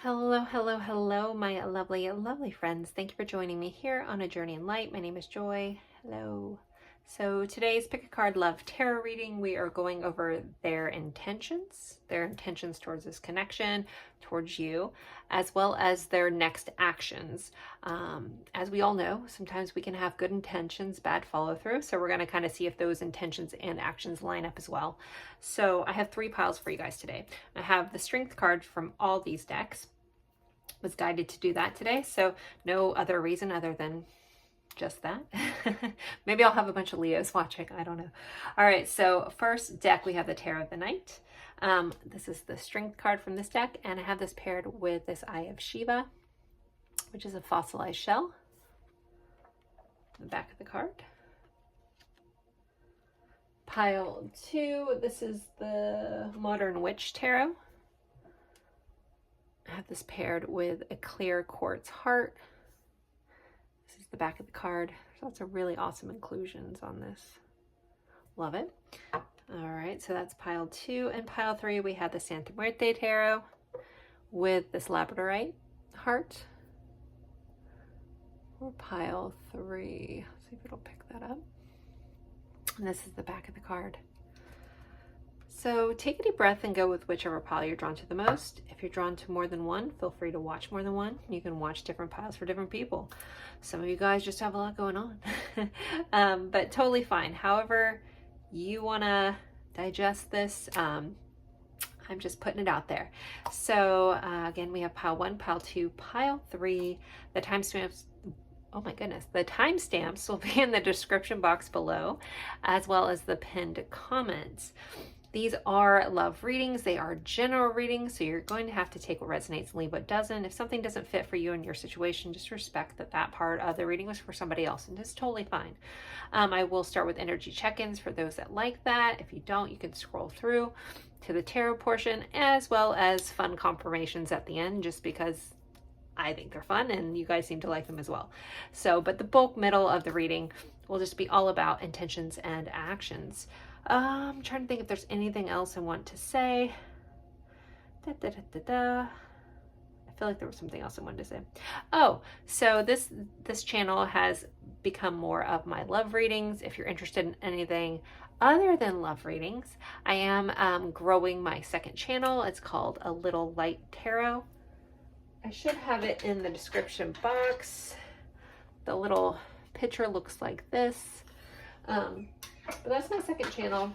Hello, hello, hello, my lovely, lovely friends. Thank you for joining me here on A Journey in Light. My name is Joy. Hello. So today's Pick a Card Love Tarot reading, we are going over their intentions towards this connection, towards you, as well as their next actions. As we all know, sometimes we can have good intentions, bad follow through. So we're going to kind of see if those intentions and actions line up as well. So I have 3 piles for you guys today. I have the Strength card from all these decks. Was guided to do that today, so no other reason other than just that. Maybe I'll have a bunch of Leos watching, I don't know. All right, so first deck we have the Tarot of the Night. This is the Strength card from this deck, and I have this paired with this Eye of Shiva, which is a fossilized shell. The back of the card. Pile 2, this is the Modern Witch Tarot. I have this paired with a clear quartz heart. This is the back of the card. There's lots of really awesome inclusions on this. Love it. All right, so that's pile 2. And pile 3, we have the Santa Muerte Tarot with this Labradorite heart. Or pile 3. Let's see if it'll pick that up. And this is the back of the card. So take a deep breath and go with whichever pile you're drawn to the most. If you're drawn to more than one, feel free to watch more than one. You can watch different piles for different people. Some of you guys just have a lot going on, but totally fine. However you want to digest this, I'm just putting it out there. So again, we have pile 1, pile 2, pile 3. The timestamps, oh my goodness, the timestamps will be in the description box below, as well as the pinned comments. These are love readings. They are general readings, so you're going to have to take what resonates and leave what doesn't. If something doesn't fit for you and your situation, just respect that that part of the reading was for somebody else, and it's totally fine. I will start with energy check-ins for those that like that. If you don't, you can scroll through to the tarot portion, as well as fun confirmations at the end, just because I think they're fun and you guys seem to like them as well. So, but the bulk middle of the reading will just be all about intentions and actions. I'm trying to think if there's anything else I want to say. I feel like there was something else I wanted to say. Oh, so this channel has become more of my love readings. If you're interested in anything other than love readings, I am growing my second channel. It's called A Little Light Tarot. I should have it in the description box. The little picture looks like this. But that's my second channel,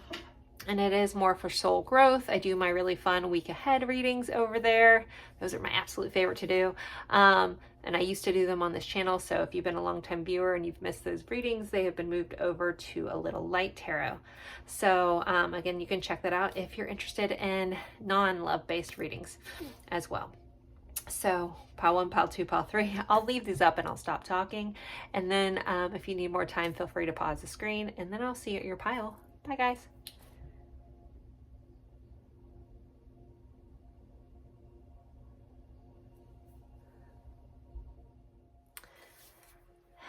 and it is more for soul growth. I do my really fun week ahead readings over there. Those are my absolute favorite to do. And I used to do them on this channel, so if you've been a long-time viewer and you've missed those readings, they have been moved over to A Little Light Tarot. So again, you can check that out if you're interested in non-love based readings as well. So pile 1, pile 2, pile 3, I'll leave these up and I'll stop talking. And then if you need more time, feel free to pause the screen, and then I'll see you at your pile. Bye guys.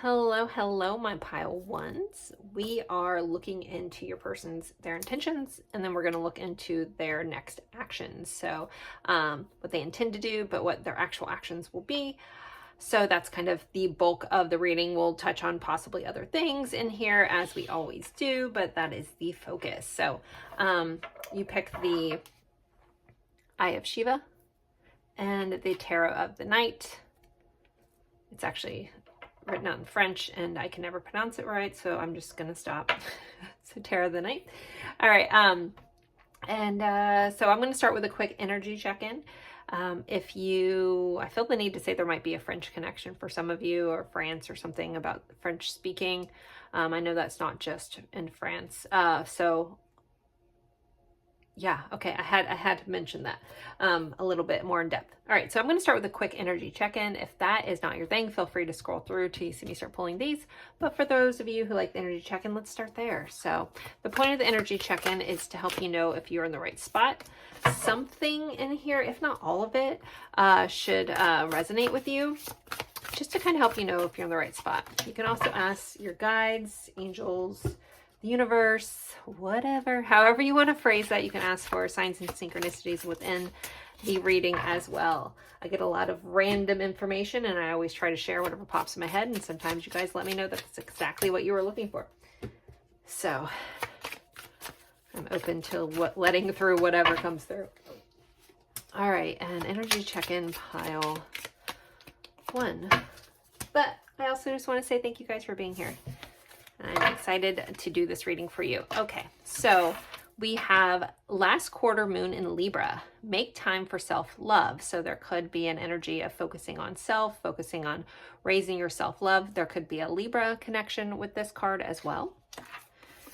Hello, hello, my pile 1s. We are looking into your person's, their intentions, and then we're going to look into their next actions. So what they intend to do, but what their actual actions will be. So that's kind of the bulk of the reading. We'll touch on possibly other things in here, as we always do, but that is the focus. So you pick the Eye of Shiva and the Tarot of the Night. It's actually written out in French and I can never pronounce it right, so I'm just gonna stop. So Tarot of the Night. All right, so I'm gonna start with a quick energy check-in. I feel the need to say there might be a French connection for some of you, or France or something about French speaking. I know that's not just in France. So yeah, okay, I had to mention that a little bit more in depth. All right, so I'm going to start with a quick energy check-in. If that is not your thing, feel free to scroll through till you see me start pulling these. But for those of you who like the energy check-in, let's start there. So the point of the energy check-in is to help you know if you're in the right spot. Something in here, if not all of it, should resonate with you, just to kind of help you know if you're in the right spot. You can also ask your guides, angels, the universe, whatever, however you want to phrase that. You can ask for signs and synchronicities within the reading as well. I get a lot of random information and I always try to share whatever pops in my head, and sometimes you guys let me know that's exactly what you were looking for. So I'm open to letting through whatever comes through. All right, and energy check-in pile 1. But I also just want to say thank you guys for being here. I'm excited to do this reading for you. Okay, so we have last quarter moon in Libra. Make time for self-love. So there could be an energy of focusing on self, focusing on raising your self-love. There could be a Libra connection with this card as well.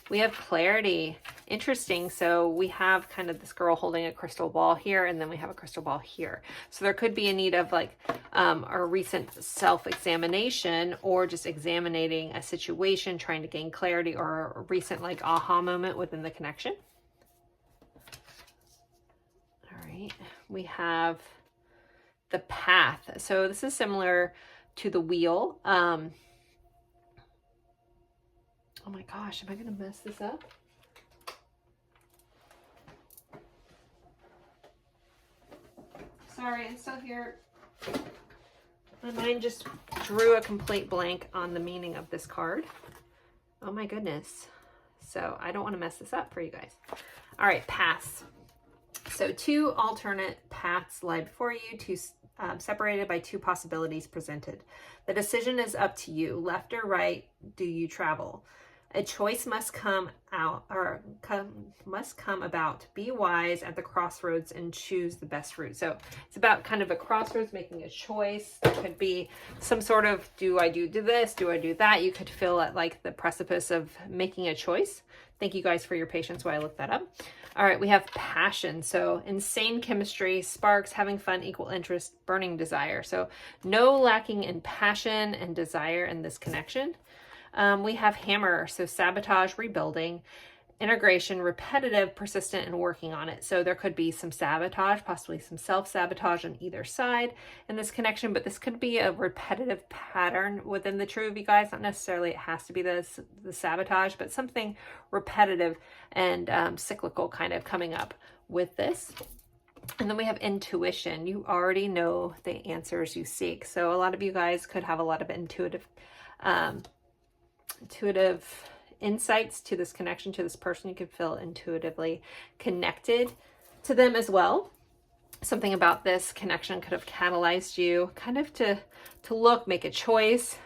We have clarity. Interesting. So we have kind of this girl holding a crystal ball here, and then we have a crystal ball here. So there could be a need of like a recent self-examination, or just examining a situation, trying to gain clarity, or a recent like aha moment within the connection. All right. We have the path. So this is similar to the wheel. Oh my gosh, am I going to mess this up? Sorry, I'm still here. My mind just drew a complete blank on the meaning of this card. Oh my goodness. So I don't want to mess this up for you guys. All right, paths. So 2 alternate paths lie before you, separated by 2 possibilities presented. The decision is up to you. Left or right do you travel? A choice must come about. Be wise at the crossroads and choose the best route. So it's about kind of a crossroads, making a choice. There could be some sort of, do I do this? Do I do that? You could feel at like the precipice of making a choice. Thank you guys for your patience while I look that up. All right, we have passion. So insane chemistry, sparks, having fun, equal interest, burning desire. So no lacking in passion and desire in this connection. We have hammer, so sabotage, rebuilding, integration, repetitive, persistent, and working on it. So there could be some sabotage, possibly some self-sabotage on either side in this connection, but this could be a repetitive pattern within the two of you guys. Not necessarily it has to be the sabotage, but something repetitive and cyclical kind of coming up with this. And then we have intuition. You already know the answers you seek. So a lot of you guys could have a lot of intuitive insights to this connection, to this person. You could feel intuitively connected to them as well. Something about this connection could have catalyzed you kind of to look, make a choice,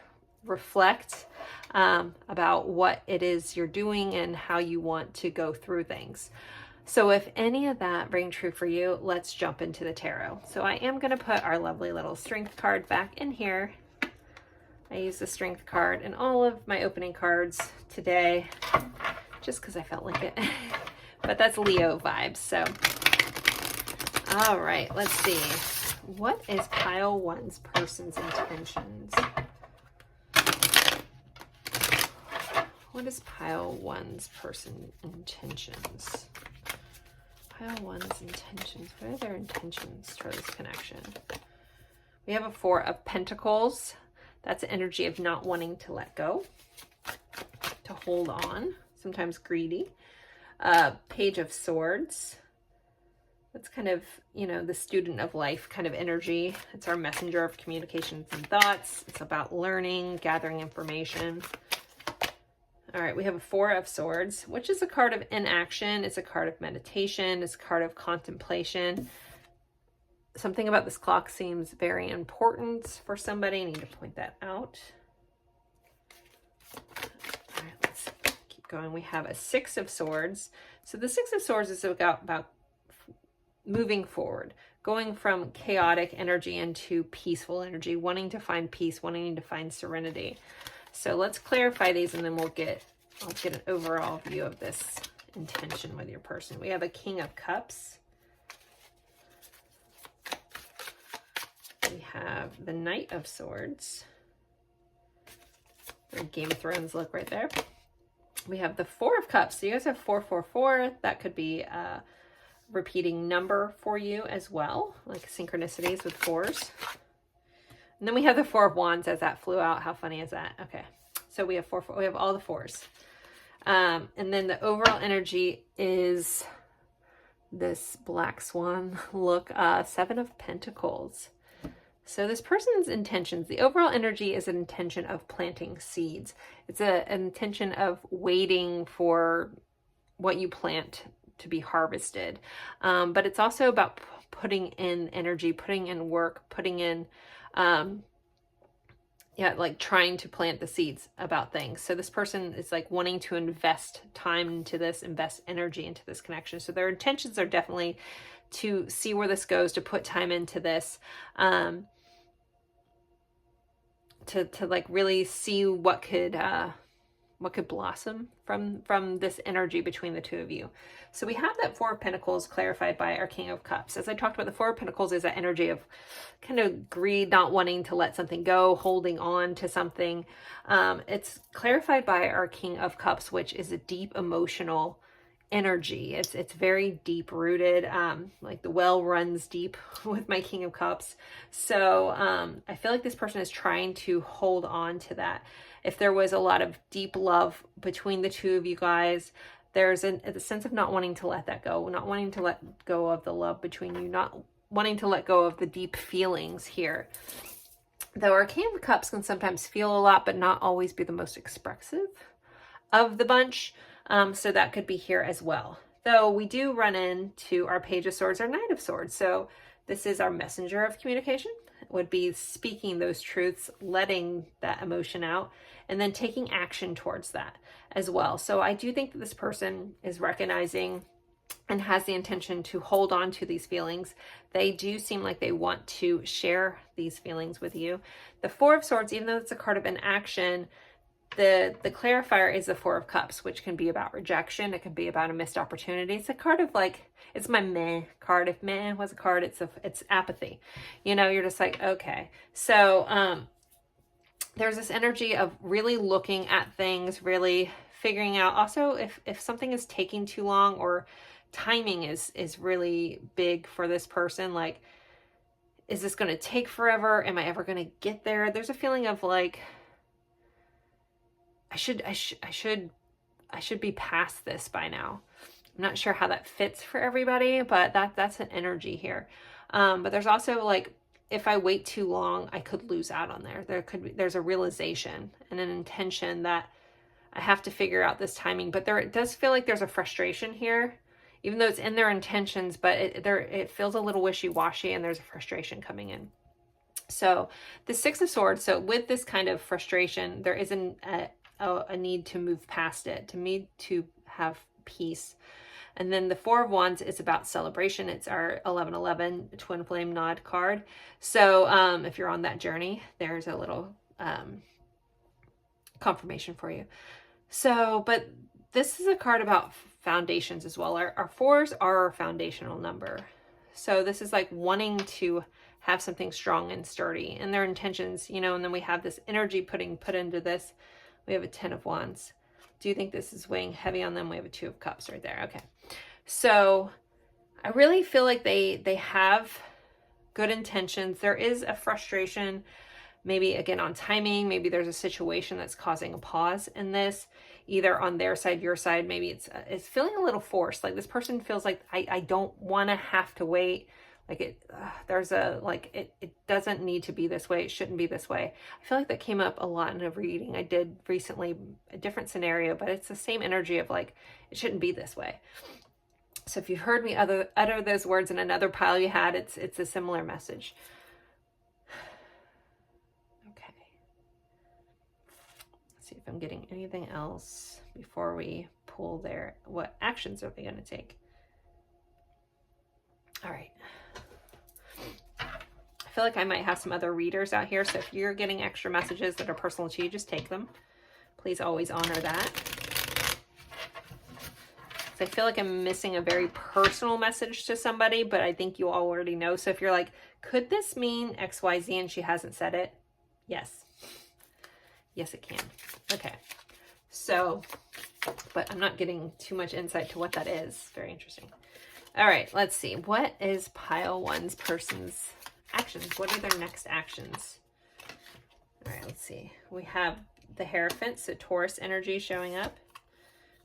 reflect about what it is you're doing and how you want to go through things. So if any of that rang true for you, let's jump into the tarot. So I am going to put our lovely little strength card back in here. I use the strength card in all of my opening cards today, just because I felt like it. But that's Leo vibes. So, all right, let's see. What is pile 1's person's intentions? What is pile 1's person intentions? Pile 1's intentions. What are their intentions for this connection? We have a 4 of Pentacles. That's an energy of not wanting to let go, to hold on, sometimes greedy. Page of Swords. That's kind of, you know, the student of life kind of energy. It's our messenger of communications and thoughts. It's about learning, gathering information. All right, we have a 4 of Swords, which is a card of inaction. It's a card of meditation. It's a card of contemplation. Something about this clock seems very important for somebody. I need to point that out. All right, let's keep going. We have a 6 of Swords. So the 6 of Swords is about moving forward, going from chaotic energy into peaceful energy, wanting to find peace, wanting to find serenity. So let's clarify these, and then I'll get an overall view of this intention with your person. We have a King of Cups. We have the Knight of Swords. Game of Thrones look right there. We have the 4 of Cups. So you guys have 444. That could be a repeating number for you as well, like synchronicities with 4s. And then we have the 4 of Wands as that flew out. How funny is that? Okay. So we have 4, we have all the 4s. And then the overall energy is this black swan look. 7 of Pentacles. So this person's intentions, the overall energy is an intention of planting seeds. It's an intention of waiting for what you plant to be harvested. But it's also about putting in energy, putting in work, putting in, like trying to plant the seeds about things. So this person is like wanting to invest time into this, invest energy into this connection. So their intentions are definitely to see where this goes, to put time into this, to like really see what could blossom from this energy between the two of you. So we have that 4 of Pentacles clarified by our King of Cups. As I talked about, the 4 of Pentacles is that energy of kind of greed, not wanting to let something go, holding on to something. It's clarified by our King of Cups, which is a deep emotional energy. It's very deep rooted. Like the well runs deep with my King of Cups. So I feel like this person is trying to hold on to that. If there was a lot of deep love between the two of you guys, there's a sense of not wanting to let that go, not wanting to let go of the love between you, not wanting to let go of the deep feelings here. Though our King of Cups can sometimes feel a lot, but not always be the most expressive of the bunch. So that could be here as well. Though we do run into our Page of Swords, our Knight of Swords. So this is our messenger of communication. It would be speaking those truths, letting that emotion out, and then taking action towards that as well. So I do think that this person is recognizing and has the intention to hold on to these feelings. They do seem like they want to share these feelings with you. The 4 of Swords, even though it's a card of inaction, the clarifier is the 4 of Cups, which can be about rejection. It can be about a missed opportunity. It's a card of like, it's my meh card. If meh was a card, it's apathy. You know, you're just like, okay. So there's this energy of really looking at things, really figuring out. Also, if something is taking too long or timing is really big for this person, like, is this going to take forever? Am I ever going to get there? There's a feeling of like, I should be past this by now. I'm not sure how that fits for everybody, but that's an energy here. But there's also like, if I wait too long, I could lose out on there. There's a realization and an intention that I have to figure out this timing. But it does feel like there's a frustration here, even though it's in their intentions, but it feels a little wishy-washy and there's a frustration coming in. So the 6 of Swords, so with this kind of frustration, there isn't a need to move past it, to need to have peace. And then the 4 of Wands is about celebration. It's our 1111 twin flame nod card. So if you're on that journey, there's a little confirmation for you. So, but this is a card about foundations as well. Our 4s are our foundational number. So this is like wanting to have something strong and sturdy and their intentions, you know, and then we have this energy put into this. We have a 10 of Wands. Do you think this is weighing heavy on them? We have a 2 of Cups right there. Okay. So I really feel like they have good intentions. There is a frustration, maybe again on timing. Maybe there's a situation that's causing a pause in this, either on their side, your side. Maybe it's feeling a little forced. Like this person feels like I don't want to have to wait. Like it doesn't need to be this way. It shouldn't be this way. I feel like that came up a lot in a reading I did recently, a different scenario, but it's the same energy of like, it shouldn't be this way. So if you've heard me utter those words in another pile you had, it's a similar message. Okay. Let's see if I'm getting anything else before we pull what actions are they going to take? All right. I feel like I might have some other readers out here. So if you're getting extra messages that are personal to you, just take them. Please always honor that. So I feel like I'm missing a very personal message to somebody, but I think you all already know. So if you're like, could this mean XYZ and she hasn't said it? Yes. Yes, it can. Okay. So, but I'm not getting too much insight to what that is. Very interesting. All right, let's see. What is pile 1's person's actions? What are their next actions? All right, let's see. We have the Hierophant, so Taurus energy showing up.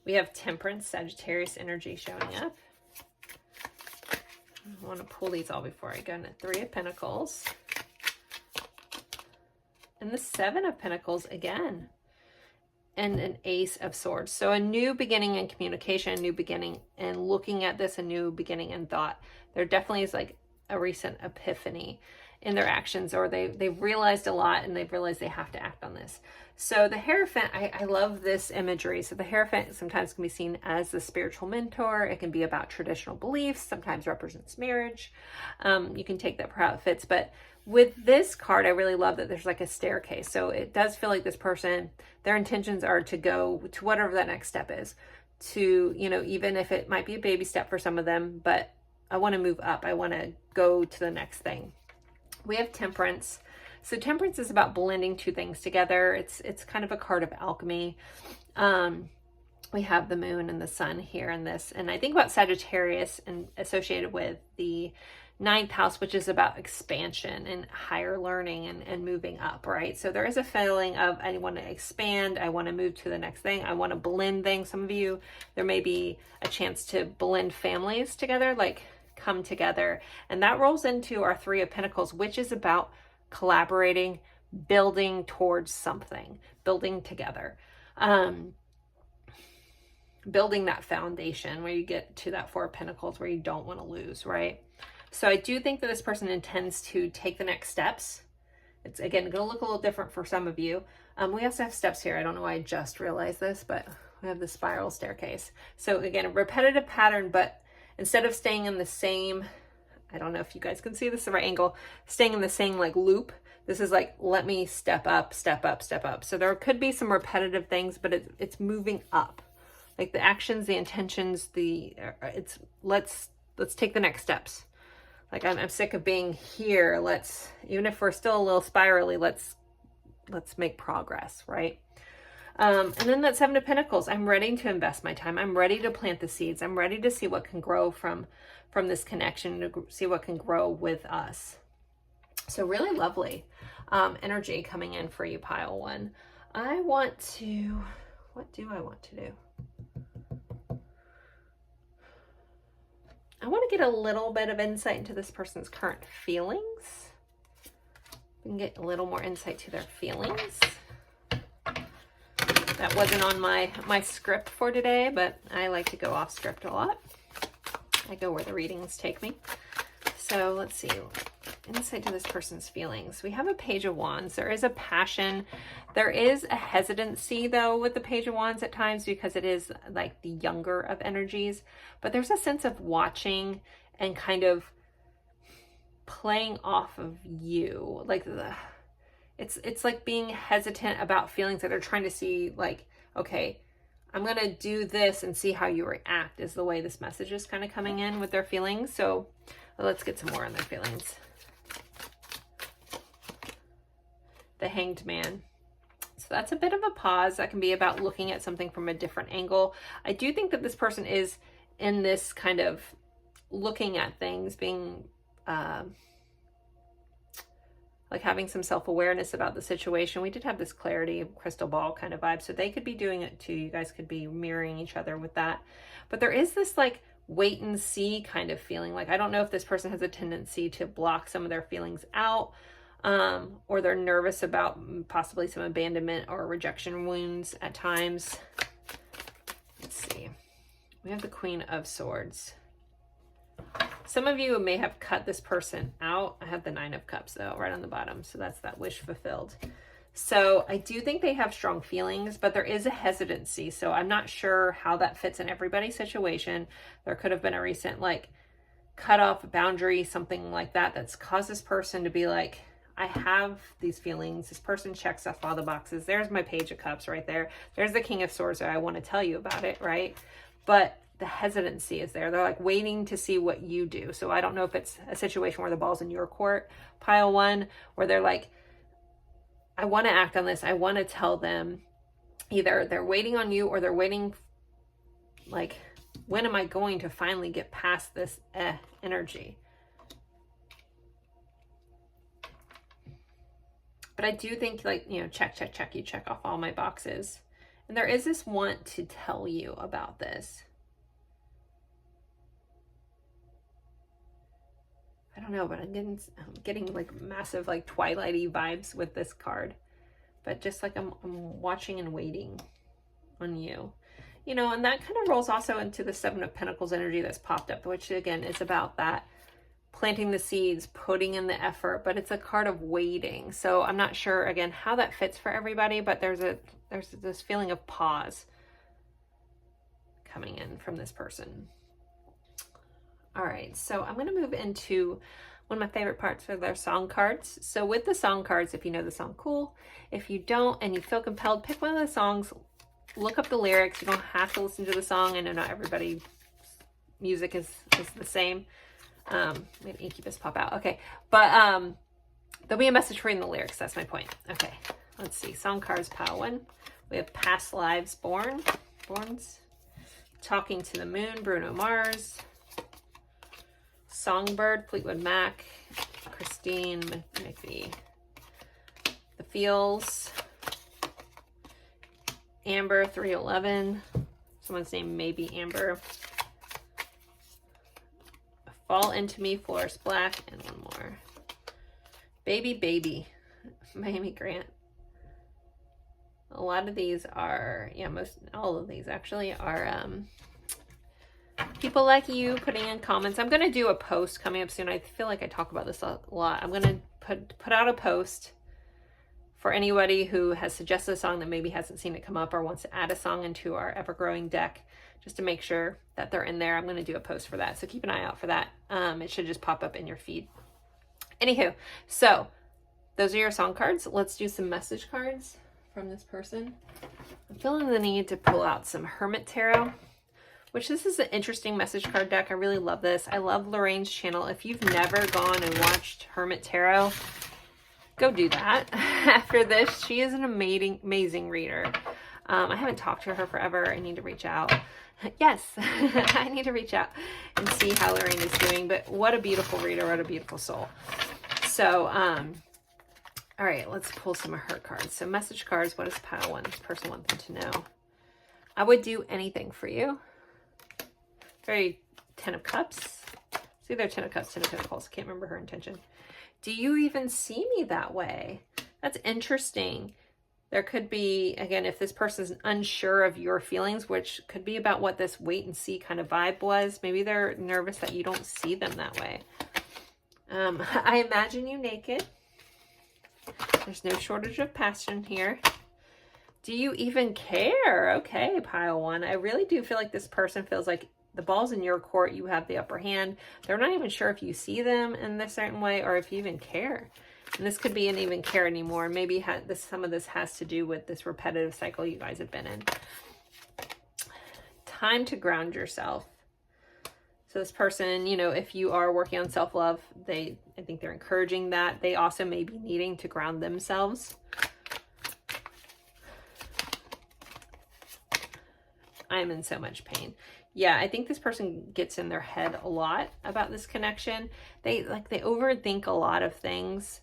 We have Temperance, Sagittarius energy showing up. I want to pull these all before I go into Three of Pentacles. And the Seven of Pentacles again. And an Ace of Swords. So a new beginning in communication, a new beginning and looking at this, a new beginning in thought. There definitely is like a recent epiphany in their actions, or they've realized a lot and they've realized they have to act on this. So the Hierophant, I love this imagery. So the Hierophant sometimes can be seen as the spiritual mentor. It can be about traditional beliefs, sometimes represents marriage. You can take that for how it fits. But with this card, I really love that there's like a staircase. So it does feel like this person, their intentions are to go to whatever that next step is. To, you know, even if it might be a baby step for some of them, but I want to move up. I want to go to the next thing. We have Temperance. So Temperance is about blending two things together. It's kind of a card of alchemy. We have the moon and the sun here in this. And I think about Sagittarius and associated with the 9th house, which is about expansion and higher learning and moving up, right? So there is a feeling of, I want to expand. I want to move to the next thing. I want to blend things. Some of you, there may be a chance to blend families together, like come together. And that rolls into our Three of Pentacles, which is about collaborating, building towards something, building together, building that foundation where you get to that Four of Pentacles where you don't want to lose, right? So I do think that this person intends to take the next steps. It's again going to look a little different for some of you. We also have steps here. I don't know why I just realized this, but we have the spiral staircase. So again, a repetitive pattern, but instead of staying in the same, I don't know if you guys can see this the right angle, staying in the same like loop, this is like, let me step up, step up, step up. So there could be some repetitive things, but it's moving up. Like the actions, the intentions, let's take the next steps. Like I'm sick of being here. Even if we're still a little spirally, let's make progress, right? And then that Seven of Pentacles, I'm ready to invest my time. I'm ready to plant the seeds. I'm ready to see what can grow from this connection, to see what can grow with us. So really lovely energy coming in for you, pile one. What do I want to do? I want to get a little bit of insight into this person's current feelings. We can get a little more insight to their feelings. That wasn't on my script for today, but I like to go off script a lot. I go where the readings take me. So let's see. Insight to this person's feelings. We have a Page of Wands. There is a passion. There is a hesitancy though with the Page of Wands at times because it is like the younger of energies, but there's a sense of watching and kind of playing off of you. Like it's like being hesitant about feelings that are trying to see like, okay, I'm going to do this and see how you react is the way this message is kind of coming in with their feelings. So let's get some more on their feelings. The Hanged Man. So that's a bit of a pause. That can be about looking at something from a different angle. I do think that this person is in this kind of looking at things, being like having some self-awareness about the situation. We did have this clarity, crystal ball kind of vibe. So they could be doing it too. You guys could be mirroring each other with that. But there is this like wait and see kind of feeling. Like, I don't know if this person has a tendency to block some of their feelings out, or they're nervous about possibly some abandonment or rejection wounds at times. Let's see. We have the Queen of Swords. Some of you may have cut this person out. I have the Nine of Cups though, right on the bottom. So that's that wish fulfilled. So I do think they have strong feelings, but there is a hesitancy. So I'm not sure how that fits in everybody's situation. There could have been a recent like cut off boundary, something like that, that's caused this person to be like, I have these feelings. This person checks off all the boxes. There's my Page of Cups right there. There's the King of Swords. I want to tell you about it, right? But the hesitancy is there. They're like waiting to see what you do. So I don't know if it's a situation where the ball's in your court, pile one, where they're like, I want to act on this. I want to tell them. Either they're waiting on you or they're waiting like, when am I going to finally get past this energy? But I do think like, you know, check, you check off all my boxes. And there is this want to tell you about this. don't know, but I'm getting like massive like twilighty vibes with this card. But just like I'm watching and waiting on you. You know, and that kind of rolls also into the Seven of Pentacles energy that's popped up, which again is about that planting the seeds, putting in the effort, but it's a card of waiting. So I'm not sure again how that fits for everybody, but there's this feeling of pause coming in from this person. All right, so I'm going to move into one of my favorite parts of their song cards. So with the song cards, if you know the song, cool. If you don't and you feel compelled, pick one of the songs, look up the lyrics. You don't have to listen to the song. I know not everybody's music is the same. We had Incubus pop out. Okay, but there'll be a message for you in the lyrics. That's my point. Okay, let's see. Song cards, pile 1. We have Past Lives, Borns. Talking to the Moon, Bruno Mars. Songbird, Fleetwood Mac. Christine McVie. The Feels. Amber, 311. Someone's name may be Amber. Fall Into Me, Forest Black, and one more. Baby, Miami Grant. A lot of these are, yeah, all of these actually are people like you putting in comments. I'm going to do a post coming up soon. I feel like I talk about this a lot. I'm going to put out a post for anybody who has suggested a song that maybe hasn't seen it come up or wants to add a song into our ever-growing deck, just to make sure that they're in there. I'm going to do a post for that, so keep an eye out for that. It should just pop up in your feed. Anywho, so those are your song cards. Let's do some message cards from this person. I'm feeling the need to pull out some Hermit Tarot, which this is an interesting message card deck. I really love this. I love Lorraine's channel. If you've never gone and watched Hermit Tarot, go do that. After this, she is an amazing reader. I haven't talked to her forever. I need to reach out. Yes, I need to reach out and see how Lorraine is doing. But what a beautiful reader. What a beautiful soul. So, all right, let's pull some of her cards. So message cards, what does pile 1? This person wants them to know. I would do anything for you. Very 10 of Cups. It's either 10 of Cups, 10 of Pentacles. Can't remember her intention. Do you even see me that way? That's interesting. There could be, again, if this person's unsure of your feelings, which could be about what this wait and see kind of vibe was, maybe they're nervous that you don't see them that way. I imagine you naked. There's no shortage of passion here. Do you even care? Okay, pile 1. I really do feel like this person feels like the ball's in your court. You have the upper hand. They're not even sure if you see them in a certain way or if you even care. And this could be an even care anymore. Maybe some of this has to do with this repetitive cycle you guys have been in. Time to ground yourself. So this person, you know, if you are working on self-love, I think they're encouraging that. They also may be needing to ground themselves. I'm in so much pain. Yeah, I think this person gets in their head a lot about this connection. They overthink a lot of things.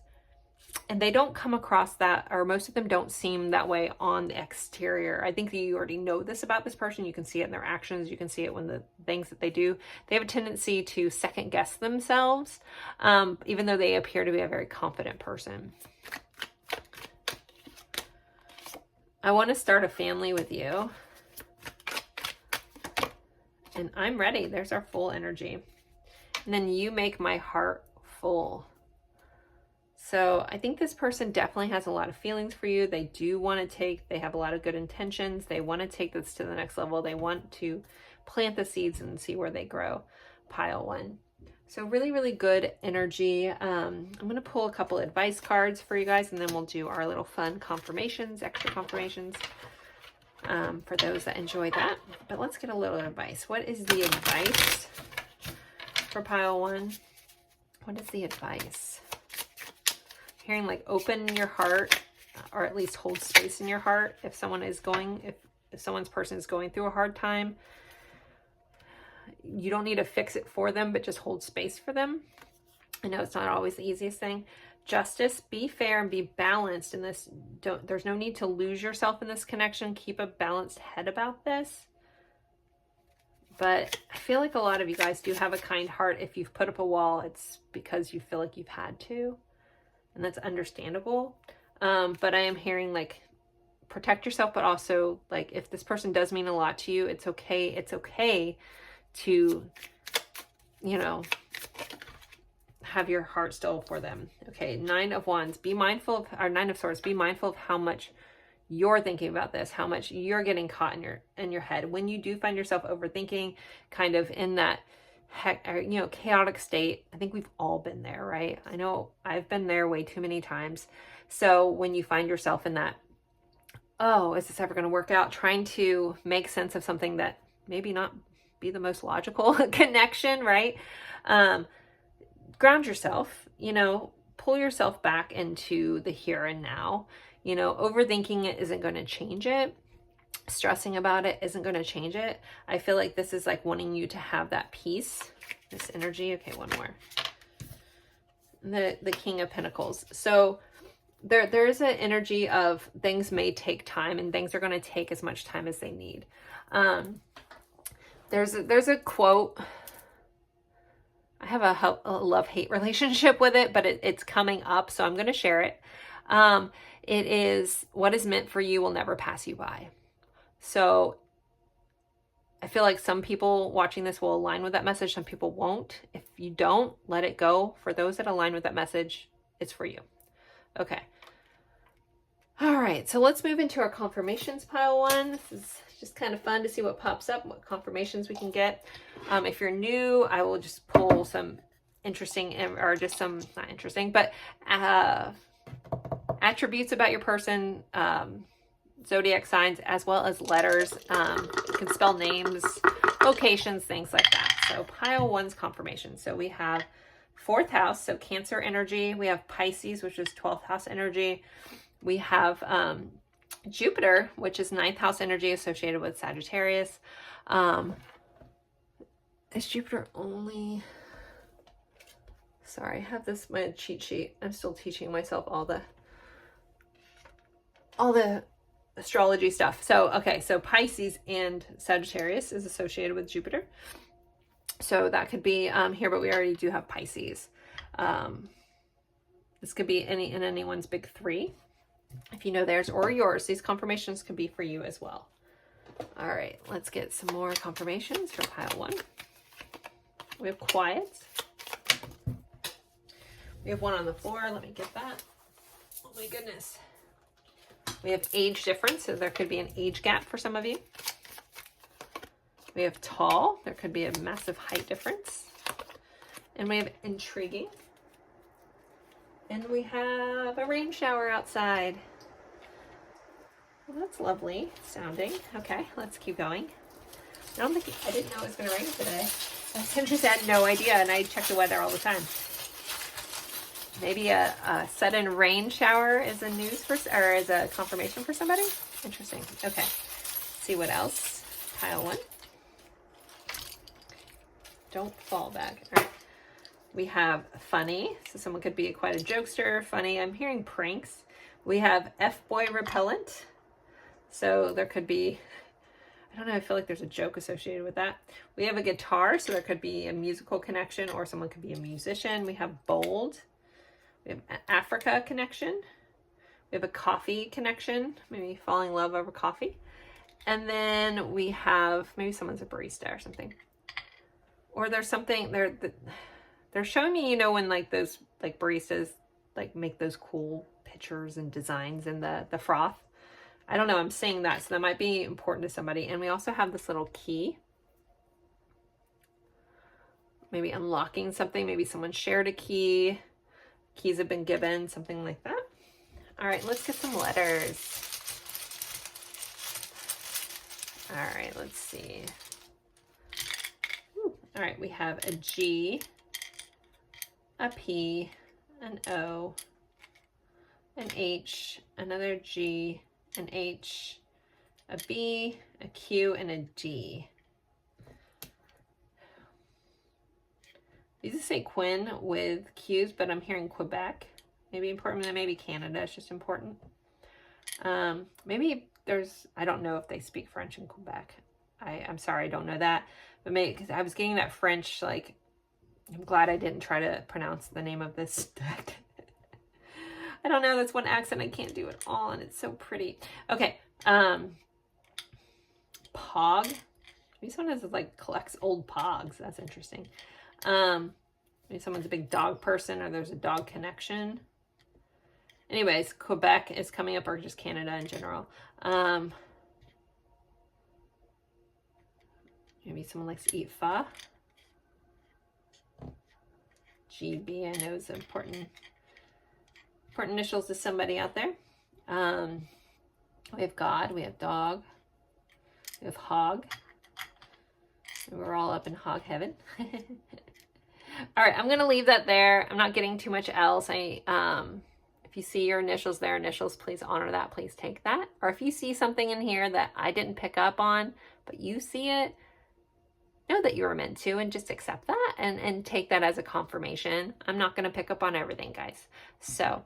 And they don't come across that, or most of them don't seem that way on the exterior. I think that you already know this about this person. You can see it in their actions. You can see it when the things that they do. They have a tendency to second guess themselves, even though they appear to be a very confident person. I want to start a family with you. And I'm ready. There's our full energy. And then you make my heart full. So I think this person definitely has a lot of feelings for you. They do want to they have a lot of good intentions. They want to take this to the next level. They want to plant the seeds and see where they grow. Pile 1. So really, really good energy. I'm going to pull a couple advice cards for you guys, and then we'll do our little fun confirmations, extra confirmations. For those that enjoy that. But let's get a little advice. What is the advice for pile 1? What is the advice? Hearing like open your heart, or at least hold space in your heart if someone is if someone's person is going through a hard time. You don't need to fix it for them, but just hold space for them. I know it's not always the easiest thing. Justice, be fair and be balanced in this. There's no need to lose yourself in this connection. Keep a balanced head about this. But I feel like a lot of you guys do have a kind heart. If you've put up a wall, it's because you feel like you've had to, and that's understandable. But I am hearing like protect yourself, but also like if this person does mean a lot to you, it's okay. It's okay to, you know, have your heart still for them. Okay, 9 of Wands. Be mindful of, or 9 of Swords. Be mindful of how much you're thinking about this, how much you're getting caught in your head. When you do find yourself overthinking, kind of in that chaotic state, I think we've all been there, right? I know I've been there way too many times. So when you find yourself in that, oh, is this ever going to work out? Trying to make sense of something that maybe not be the most logical connection, right? Ground yourself, pull yourself back into the here and now. Overthinking it isn't going to change it. Stressing about it isn't going to change it. I feel like this is like wanting you to have that peace, this energy. Okay, one more. The King of Pentacles. So there's an energy of things may take time, and things are going to take as much time as they need. There's a quote. I have a love-hate relationship with it, but it's coming up, so I'm going to share it. It is, what is meant for you will never pass you by. So I feel like some people watching this will align with that message. Some people won't. If you don't, let it go. For those that align with that message, it's for you. Okay. All right. So let's move into our confirmations pile 1. This is just kind of fun to see what pops up, what confirmations we can get. If you're new, I will just pull some interesting, or just some, not interesting, but attributes about your person, zodiac signs, as well as letters. You can spell names, locations, things like that. So pile 1's confirmation. So we have 4th house, so Cancer energy. We have Pisces, which is 12th house energy. We have Jupiter, which is 9th house energy associated with Sagittarius. Is Jupiter only... Sorry, I have this, my cheat sheet. I'm still teaching myself all the astrology stuff. So, okay, so Pisces and Sagittarius is associated with Jupiter. So that could be here, but we already do have Pisces. This could be in anyone's big 3. If you know theirs or yours, these confirmations could be for you as well. All right, let's get some more confirmations for pile 1. We have quiet. We have 1 on the floor. Let me get that. Oh my goodness. We have age difference, so there could be an age gap for some of you. We have tall. There could be a massive height difference. And we have intriguing. And we have a rain shower outside. Well, that's lovely sounding. Okay, let's keep going. I didn't know it was going to rain today. I just had no idea, and I check the weather all the time. Maybe a sudden rain shower is a is a confirmation for somebody. Interesting. Okay. Let's see what else. Pile 1. Don't fall back. All right. We have funny. So someone could be quite a jokester. Funny. I'm hearing pranks. We have F-boy repellent. So there could be, I don't know, I feel like there's a joke associated with that. We have a guitar. So there could be a musical connection, or someone could be a musician. We have bold. We have an Africa connection. We have a coffee connection, maybe falling in love over coffee. And then we have, maybe someone's a barista or something. Or there's something, they're showing me, when like those like baristas like make those cool pictures and designs in the froth. I don't know, I'm seeing that. So that might be important to somebody. And we also have this little key. Maybe unlocking something. Maybe someone shared a key. Keys have been given, something like that. All right, let's get some letters. All right, let's see. All right, we have a G, a P, an O, an H, another G, an H, a B, a Q, and a D. These say Quinn with Q's, but I'm hearing Quebec. Maybe important, maybe Canada is just important. Maybe there's, I don't know if they speak French in Quebec. I'm sorry, I don't know that. But maybe, because I was getting that French, like, I'm glad I didn't try to pronounce the name of this deck. I don't know, that's one accent I can't do at all, and it's so pretty. Okay, Pog. Maybe someone has, like, collects old Pogs. That's interesting. Maybe someone's a big dog person, or there's a dog connection. Anyways, Quebec is coming up, or just Canada in general. Maybe someone likes to eat pho. GB, I know, is important initials to somebody out there. We have God, we have dog, we have hog. We're all up in hog heaven. All right, I'm gonna leave that there. I'm not getting too much else. If you see your initials, their initials, please honor that. Please take that. Or if you see something in here that I didn't pick up on, but you see it, know that you were meant to, and just accept that and take that as a confirmation. I'm not going to pick up on everything, guys. So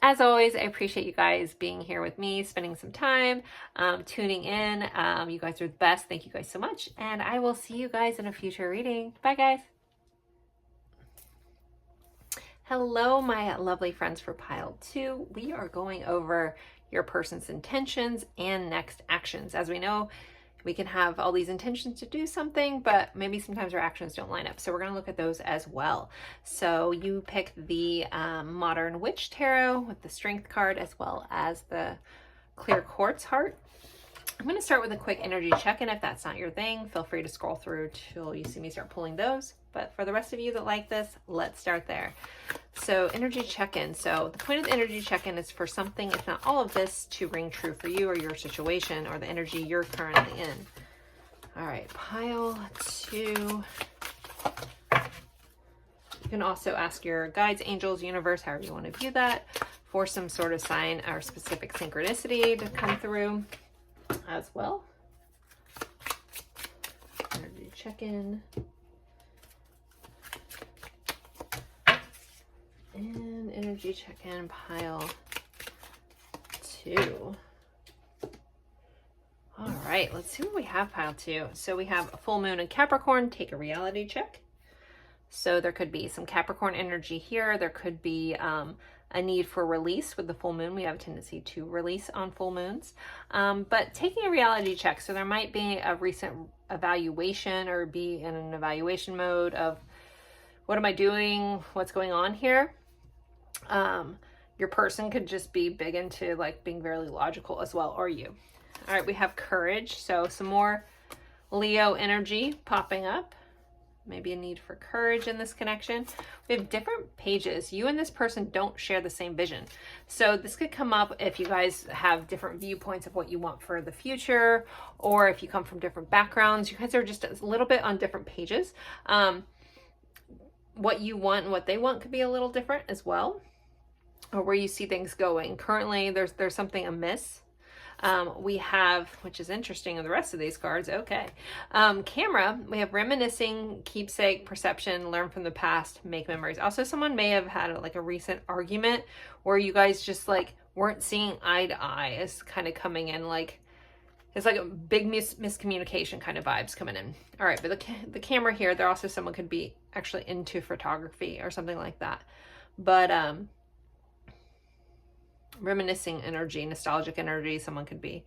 as always, I appreciate you guys being here with me, spending some time, tuning in. You guys are the best. Thank you guys so much. And I will see you guys in a future reading. Bye, guys. Hello, my lovely friends for pile 2. We are going over your person's intentions and next actions. As we know, we can have all these intentions to do something, but maybe sometimes our actions don't line up. So we're going to look at those as well. So you pick the Modern Witch Tarot with the Strength card, as well as the Clear Quartz Heart. I'm going to start with a quick energy check-in. If that's not your thing, feel free to scroll through till you see me start pulling those. But for the rest of you that like this, let's start there. So energy check-in. So the point of the energy check-in is for something, if not all of this, to ring true for you or your situation or the energy you're currently in. All right, pile 2. You can also ask your guides, angels, universe, however you want to view that, for some sort of sign or specific synchronicity to come through as well. Energy check-in. And energy check-in pile 2. All right, let's see what we have pile 2. So we have a full moon in Capricorn. Take a reality check. So there could be some Capricorn energy here. There could be a need for release with the full moon. We have a tendency to release on full moons. But taking a reality check. So there might be a recent evaluation, or be in an evaluation mode of, what am I doing? What's going on here? Your person could just be big into, like, being very logical as well, or you. All right, we have courage. So some more Leo energy popping up. Maybe a need for courage in this connection. We have different pages. You and this person don't share the same vision. So this could come up if you guys have different viewpoints of what you want for the future, or if you come from different backgrounds. You guys are just a little bit on different pages. What you want and what they want could be a little different as well, or where you see things going. Currently, there's something amiss. We have, which is interesting in the rest of these cards, okay. Camera, we have reminiscing, keepsake, perception, learn from the past, make memories. Also, someone may have had like a recent argument where you guys just like weren't seeing eye to eye, is kind of coming in, like it's like a big miscommunication kind of vibes coming in. All right, but the camera here, there also someone could be actually into photography or something like that. But reminiscing energy, nostalgic energy, someone could be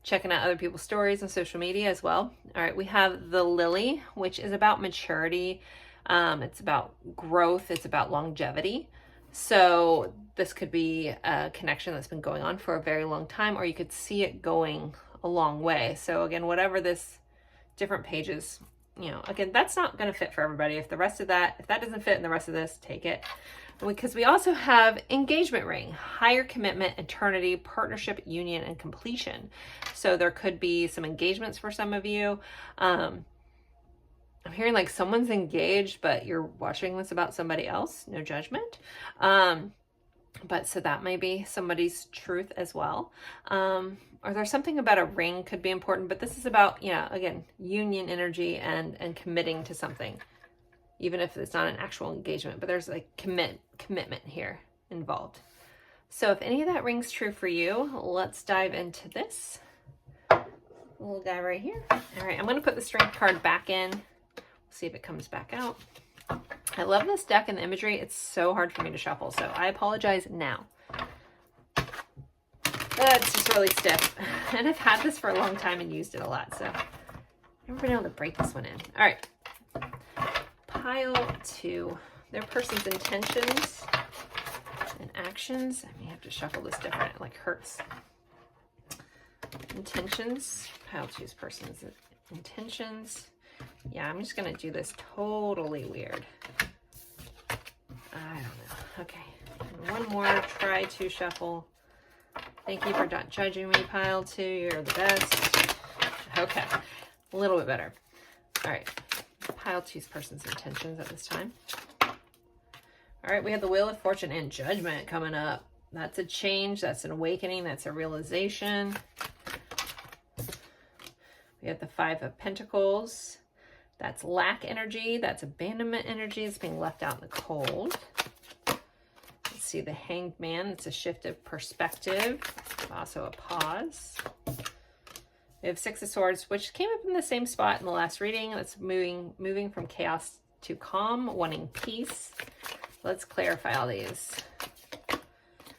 checking out other people's stories on social media as well. All right, we have the Lily, which is about maturity. It's about growth. It's about longevity. So this could be a connection that's been going on for a very long time, or you could see it going a long way. So again, whatever this different pages, you know, again, that's not going to fit for everybody. If the rest of that, if that doesn't fit in the rest of this, take it. Because we also have engagement ring, higher commitment, eternity, partnership, union, and completion. So there could be some engagements for some of you. I'm hearing like someone's engaged, but you're watching this about somebody else. No judgment. But so that may be somebody's truth as well. Or there's something about a ring could be important, but this is about, you know, again, union energy and committing to something, even if it's not an actual engagement, but there's like commitment here involved. So if any of that rings true for you, let's dive into this. little guy right here. All right, I'm going to put the Strength card back in. See if it comes back out. I love this deck and the imagery. It's so hard for me to shuffle, so I apologize now. It's just really stiff. And I've had this for a long time and used it a lot, so I've never been able to break this one in. All right. Pile 2. Their person's intentions and actions. I may have to shuffle this different. It like hurts. Intentions. Pile 2's person's intentions. Yeah, I'm just going to do this totally weird. I don't know. Okay. And one more. Try to shuffle. Thank you for not judging me, Pile 2. You're the best. Okay. A little bit better. All right. Pile 2's person's intentions at this time. All right. We have the Wheel of Fortune and Judgment coming up. That's a change. That's an awakening. That's a realization. We have the 5 of Pentacles. That's lack energy. That's abandonment energy. It's being left out in the cold. Let's see the Hanged Man. It's a shift of perspective. Also a pause. We have 6 of Swords, which came up in the same spot in the last reading. That's moving from chaos to calm, wanting peace. Let's clarify all these.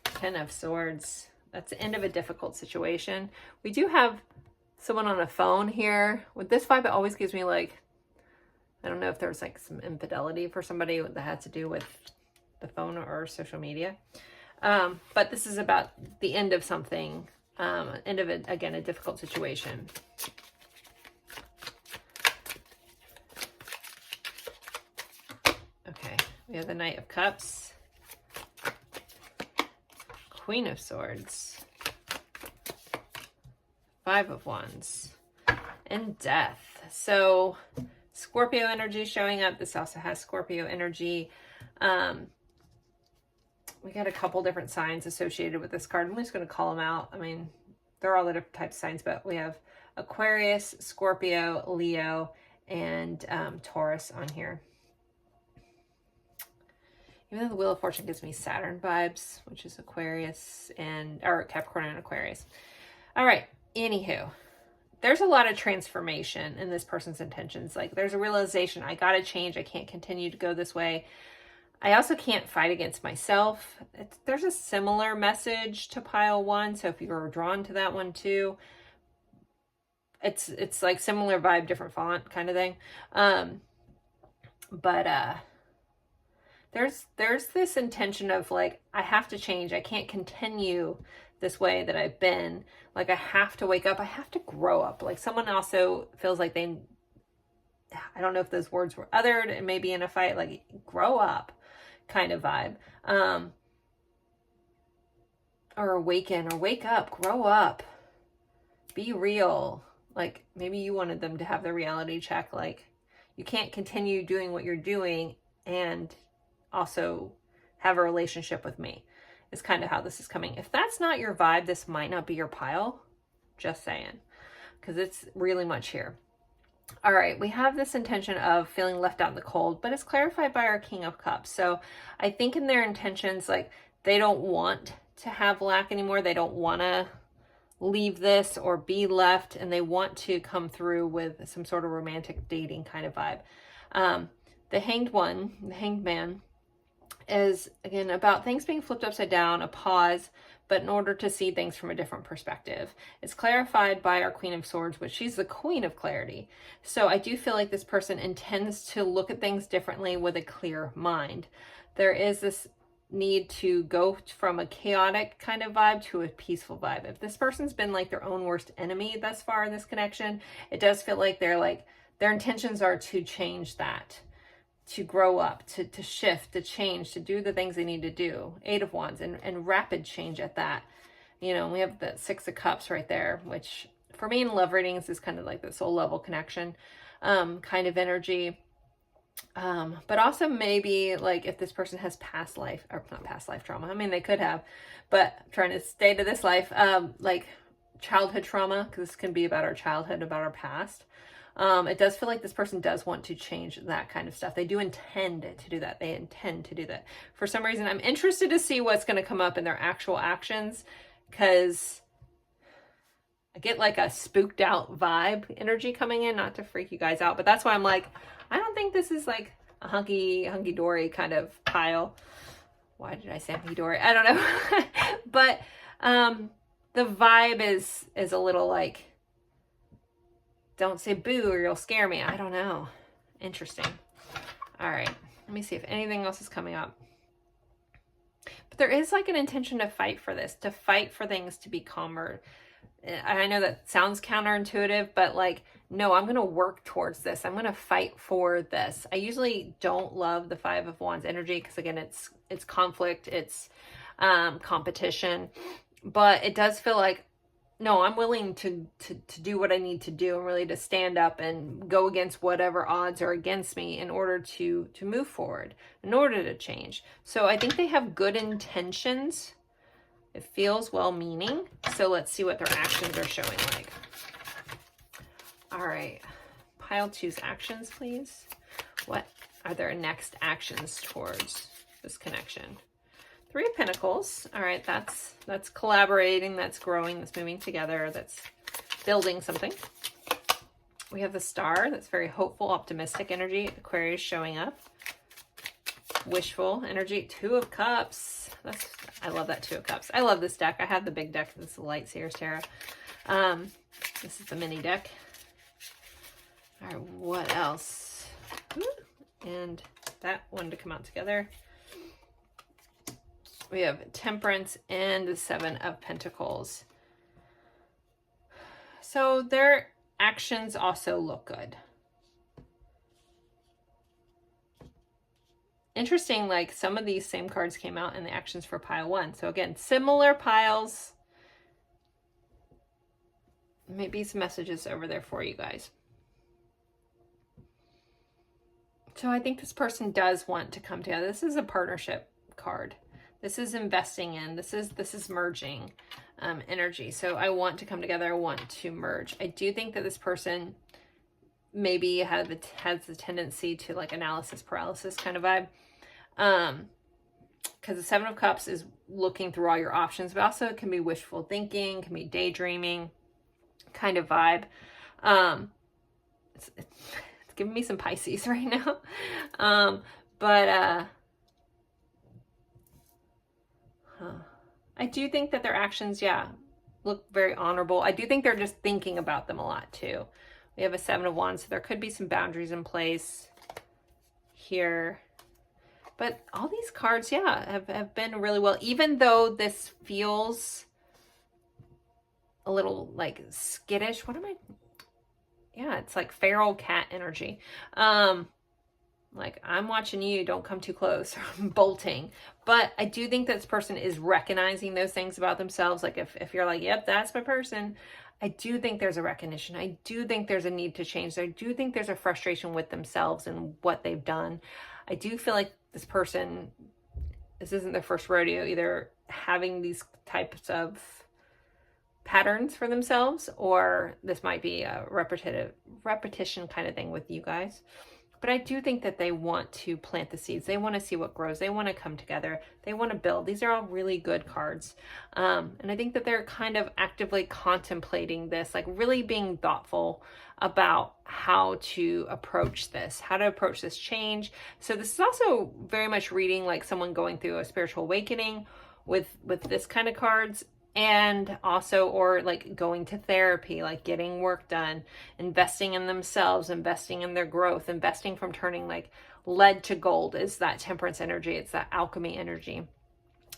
10 of Swords. That's the end of a difficult situation. We do have someone on a phone here. With this vibe, it always gives me like, I don't know if there's like some infidelity for somebody that had to do with the phone or social media. But this is about the end of something, end of, again, a difficult situation. Okay, we have the Knight of Cups, Queen of Swords, 5 of Wands, and Death. So Scorpio energy showing up. This also has Scorpio energy. We got a couple different signs associated with this card. I'm just going to call them out. I mean, they're all the different types of signs, but we have Aquarius, Scorpio, Leo, and Taurus on here. Even though the Wheel of Fortune gives me Saturn vibes, which is Aquarius or Capricorn and Aquarius. All right. Anywho, there's a lot of transformation in this person's intentions. Like there's a realization, I got to change. I can't continue to go this way. I also can't fight against myself. There's a similar message to Pile 1. So if you were drawn to that one too, it's like similar vibe, different font kind of thing. There's this intention of like, I have to change. I can't continue this way that I've been. Like I have to wake up. I have to grow up. Like someone also feels like I don't know if those words were uttered and maybe in a fight, like grow up kind of vibe. Or awaken or wake up, grow up, be real. Like maybe you wanted them to have the reality check. Like you can't continue doing what you're doing and also have a relationship with me. Is kind of how this is coming. If that's not your vibe, this might not be your pile. Just saying. Because it's really much here. All right, we have this intention of feeling left out in the cold, but it's clarified by our King of Cups. So I think in their intentions, like they don't want to have lack anymore. They don't want to leave this or be left, and they want to come through with some sort of romantic dating kind of vibe. The Hanged One, the Hanged Man, is again about things being flipped upside down, a pause, but in order to see things from a different perspective. It's clarified by our Queen of Swords, which she's the Queen of Clarity. So I do feel like this person intends to look at things differently with a clear mind. There is this need to go from a chaotic kind of vibe to a peaceful vibe. If this person's been like their own worst enemy thus far in this connection, it does feel like their intentions are to change that, to grow up, to shift, to change, to do the things they need to do. 8 of Wands and rapid change at that. You know, we have the 6 of Cups right there, which for me in love readings is kind of like the soul level connection kind of energy. But also maybe like if this person has past life, or not past life trauma. I mean, they could have, but I'm trying to stay to this life, like childhood trauma, because this can be about our childhood, about our past. It does feel like this person does want to change that kind of stuff. They do intend to do that. They intend to do that. For some reason, I'm interested to see what's going to come up in their actual actions, because I get like a spooked out vibe energy coming in, not to freak you guys out, but that's why I'm like, I don't think this is like a hunky-dory kind of pile. Why did I say hunky-dory? I don't know. But the vibe is a little like, don't say boo or you'll scare me. I don't know. Interesting. All right. Let me see if anything else is coming up. But there is like an intention to fight for this, to fight for things to be calmer. I know that sounds counterintuitive, but like, no, I'm going to work towards this. I'm going to fight for this. I usually don't love the Five of Wands energy because again, it's conflict, it's competition, but it does feel like, no, I'm willing to do what I need to do and really to stand up and go against whatever odds are against me in order to move forward, in order to change. So I think they have good intentions. It feels well-meaning. So let's see what their actions are showing like. All right. Pile 2's actions, please. What are their next actions towards this connection? 3 of Pentacles. All right. That's collaborating. That's growing. That's moving together. That's building something. We have the Star. That's very hopeful, optimistic energy. Aquarius showing up. Wishful energy. 2 of Cups. I love that 2 of Cups. I love this deck. I have the big deck. This is the Light Seers Tarot. This is the mini deck. All right, what else? And that one to come out together. We have Temperance and the 7 of Pentacles. So their actions also look good. Interesting, like some of these same cards came out in the actions for pile 1. So again, similar piles. Maybe some messages over there for you guys. So I think this person does want to come together. This is a partnership card. This is investing in. This is merging energy. So I want to come together. I want to merge. I do think that this person maybe has the tendency to like analysis paralysis kind of vibe. Because the 7 of Cups is looking through all your options, but also it can be wishful thinking, can be daydreaming kind of vibe. It's giving me some Pisces right now. I do think that their actions, look very honorable. I do think they're just thinking about them a lot too. We have a 7 of Wands, so there could be some boundaries in place here. But all these cards, have been really well. Even though this feels a little like skittish. It's like feral cat energy. Like, I'm watching you, don't come too close, I'm bolting. But I do think that this person is recognizing those things about themselves. Like, if you're like, yep, that's my person, I do think there's a recognition. I do think there's a need to change. I do think there's a frustration with themselves and what they've done. I do feel like this person, this isn't their first rodeo, either having these types of patterns for themselves, or this might be a repetition kind of thing with you guys. But I do think that they want to plant the seeds. They want to see what grows. They want to come together. They want to build. These are all really good cards. And I think that they're kind of actively contemplating this, like really being thoughtful about how to approach this, how to approach this change. So this is also very much reading like someone going through a spiritual awakening with this kind of cards. And also, or like going to therapy, like getting work done, investing in themselves, investing in their growth, investing from turning like lead to gold is that temperance energy. It's that alchemy energy.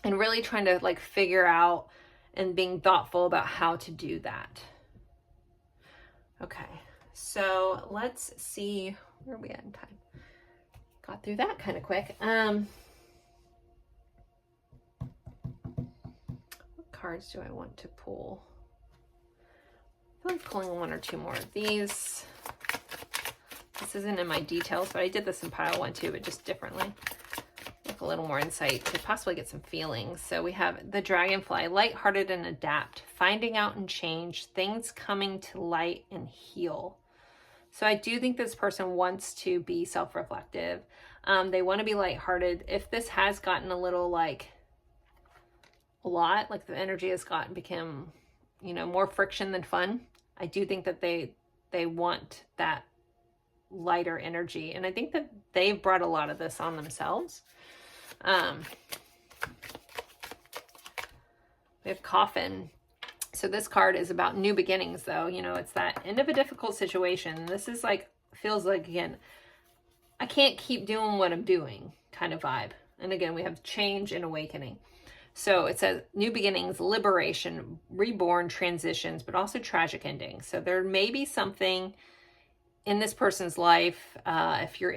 And really trying to like figure out and being thoughtful about how to do that. Okay, so let's see, where are we at in time? Got through that kind of quick. Cards do I want to pull? I feel like pulling 1 or 2 more of these. This isn't in my details, but I did this in pile 1 too, but just differently. Like a little more insight to possibly get some feelings. So we have the Dragonfly, lighthearted and adapt, finding out and change, things coming to light and heal. So I do think this person wants to be self-reflective. They want to be lighthearted. If this has gotten a little like a lot, like the energy has become you know, more friction than fun. I do think that they want that lighter energy, and I think that they've brought a lot of this on themselves. We have Coffin. So this card is about new beginnings, though. You know, it's that end of a difficult situation. This is like, feels like, again, I can't keep doing what I'm doing kind of vibe. And again, we have change and awakening. So it says new beginnings, liberation, reborn, transitions, but also tragic endings. So there may be something in this person's life, if you're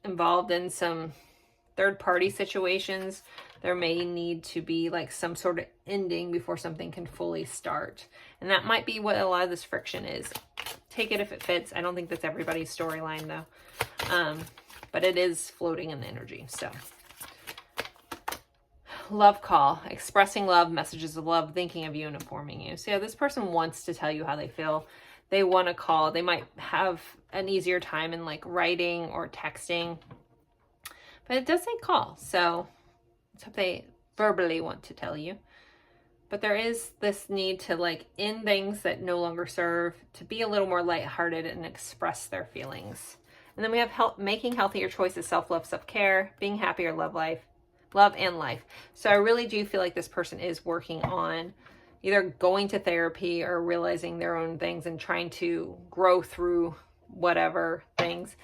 involved in some third-party situations, there may need to be like some sort of ending before something can fully start. And that might be what a lot of this friction is. Take it if it fits. I don't think that's everybody's storyline, though. But it is floating in the energy. So, love call, expressing love, messages of love, thinking of you and informing you. So yeah, this person wants to tell you how they feel. They want to call. They might have an easier time in like writing or texting. But it does say call. So let's hope they verbally want to tell you. But there is this need to like end things that no longer serve, to be a little more lighthearted and express their feelings. And then we have making healthier choices, self-love, self-care, being happier, love and life. So I really do feel like this person is working on either going to therapy or realizing their own things and trying to grow through whatever things,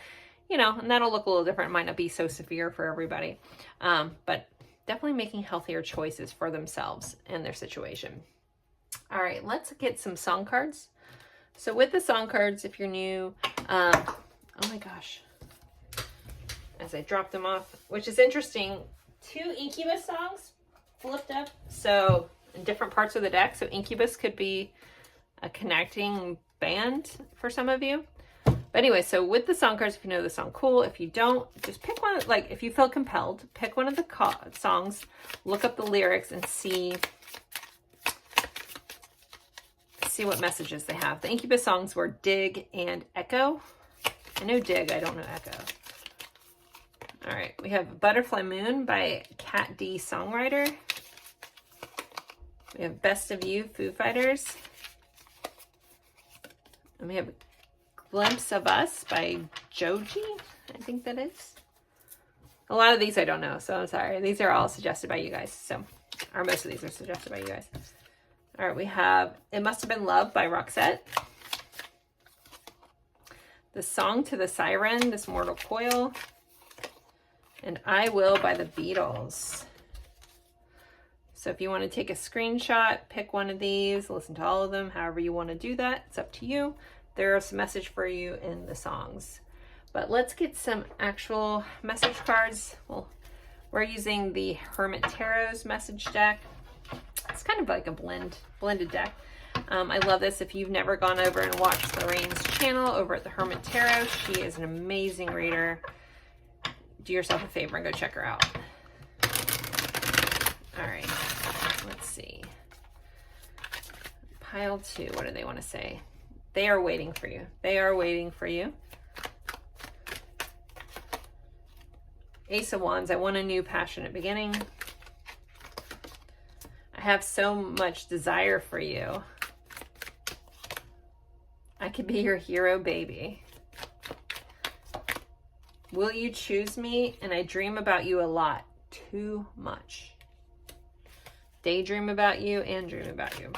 you know, and that'll look a little different. It might not be so severe for everybody. But definitely making healthier choices for themselves and their situation. All right, let's get some song cards. So with the song cards, if you're new, oh my gosh, as I dropped them off, which is interesting, 2 Incubus songs flipped up. So in different parts of the deck. So Incubus could be a connecting band for some of you. But anyway, so with the song cards, if you know the song, cool. If you don't, just pick one. Like if you feel compelled, pick one of the songs, look up the lyrics, and see what messages they have. The Incubus songs were Dig and Echo. I know Dig, I don't know Echo. All right, we have Butterfly Moon by Cat D Songwriter. We have Best of You, Foo Fighters. And we have Glimpse of Us by Joji, I think that is. A lot of these I don't know, so I'm sorry. These are all suggested by you guys. So, or most of these are suggested by you guys. All right, we have It Must Have Been Love by Roxette. The Song to the Siren, This Mortal Coil. And I Will by the Beatles. So if you want to take a screenshot, pick one of these, listen to all of them, however you want to do that, it's up to you. There's a message for you in the songs. But let's get some actual message cards. Well, we're using the Hermit Tarot's message deck. It's kind of like a blended deck. I love this. If you've never gone over and watched Lorraine's channel over at the Hermit Tarot, she is an amazing reader. Do yourself a favor and go check her out. All right, let's see. Pile 2, what do they want to say? They are waiting for you. They are waiting for you. Ace of Wands, I want a new passionate beginning. I have so much desire for you. I could be your hero, baby. Will you choose me? And I dream about you a lot. Too much. Daydream about you and dream about you.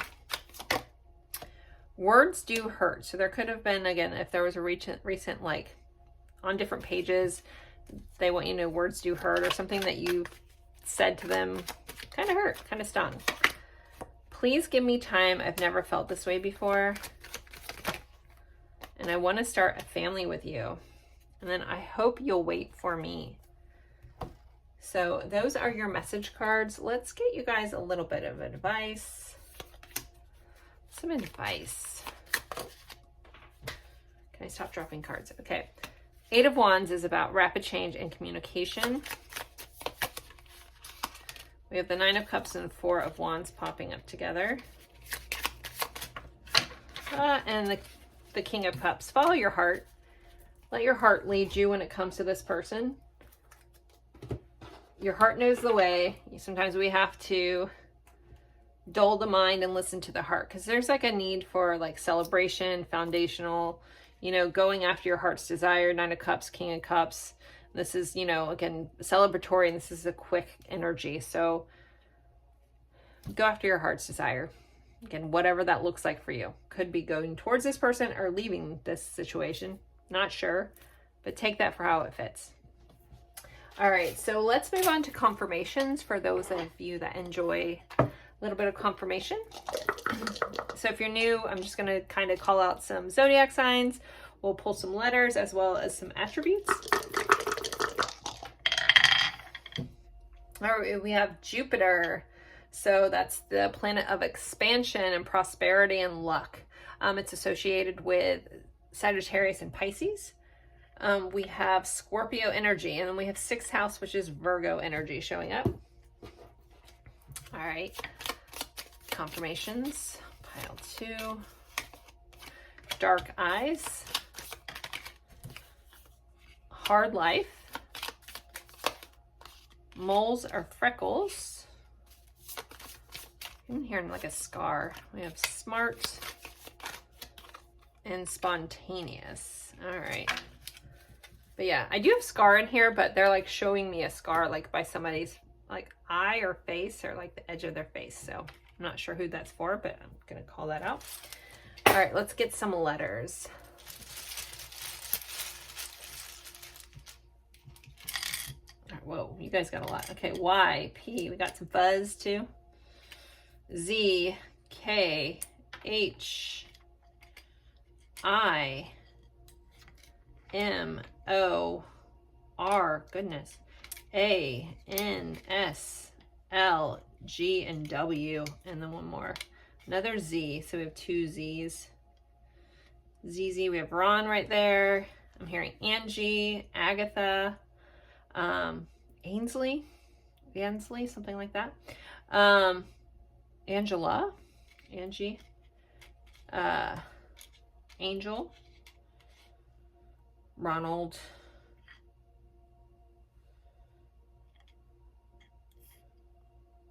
Words do hurt. So there could have been, again, if there was a recent like on different pages, they want you to know words do hurt, or something that you said to them kind of hurt, kind of stung. Please give me time. I've never felt this way before. And I want to start a family with you. And then I hope you'll wait for me. So those are your message cards. Let's get you guys a little bit of advice. Some advice. Can I stop dropping cards? Okay. 8 of Wands is about rapid change and communication. We have the 9 of Cups and 4 of Wands popping up together. And the King of Cups. Follow your heart. Let your heart lead you when it comes to this person. Your heart knows the way. Sometimes we have to dull the mind and listen to the heart, because there's like a need for like celebration, foundational, you know, going after your heart's desire. Nine of Cups, King of Cups. This is, you know, again, celebratory, and this is a quick energy. So go after your heart's desire. Again, whatever that looks like for you. Could be going towards this person or leaving this situation. Not sure, but take that for how it fits. All right, so let's move on to confirmations for those of you that enjoy a little bit of confirmation. So if you're new, I'm just going to kind of call out some zodiac signs. We'll pull some letters as well as some attributes. All right, we have Jupiter. So that's the planet of expansion and prosperity and luck. It's associated with Sagittarius and Pisces. We have Scorpio energy, and then we have 6th house, which is Virgo energy showing up. All right. Confirmations. Pile 2. Dark eyes. Hard life. Moles or freckles. I'm hearing like a scar. We have smart and spontaneous. All right. But yeah, I do have scar in here, but they're like showing me a scar like by somebody's like eye or face, or like the edge of their face. So I'm not sure who that's for, but I'm going to call that out. All right, let's get some letters. All right, whoa, you guys got a lot. Okay, Y, P, we got some fuzz too. Z, K, H, I, M, O, R, goodness, A, N, S, L, G, and W, and then one more. Another Z, so we have 2 Z's. ZZ, we have Ron right there. I'm hearing Angie, Agatha, Ainsley, something like that. Angela, Angie, Angel, Ronald,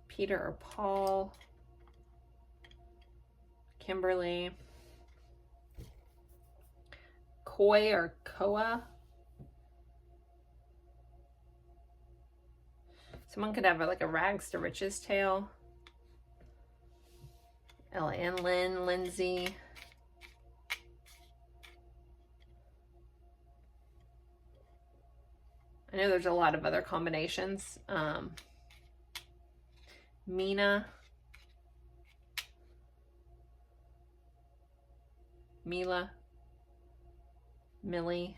Peter or Paul, Kimberly, Koi or Koa. Someone could have like a rags to riches tale. Ella and Lynn, Lindsay. I know there's a lot of other combinations. Mina, Mila, Millie,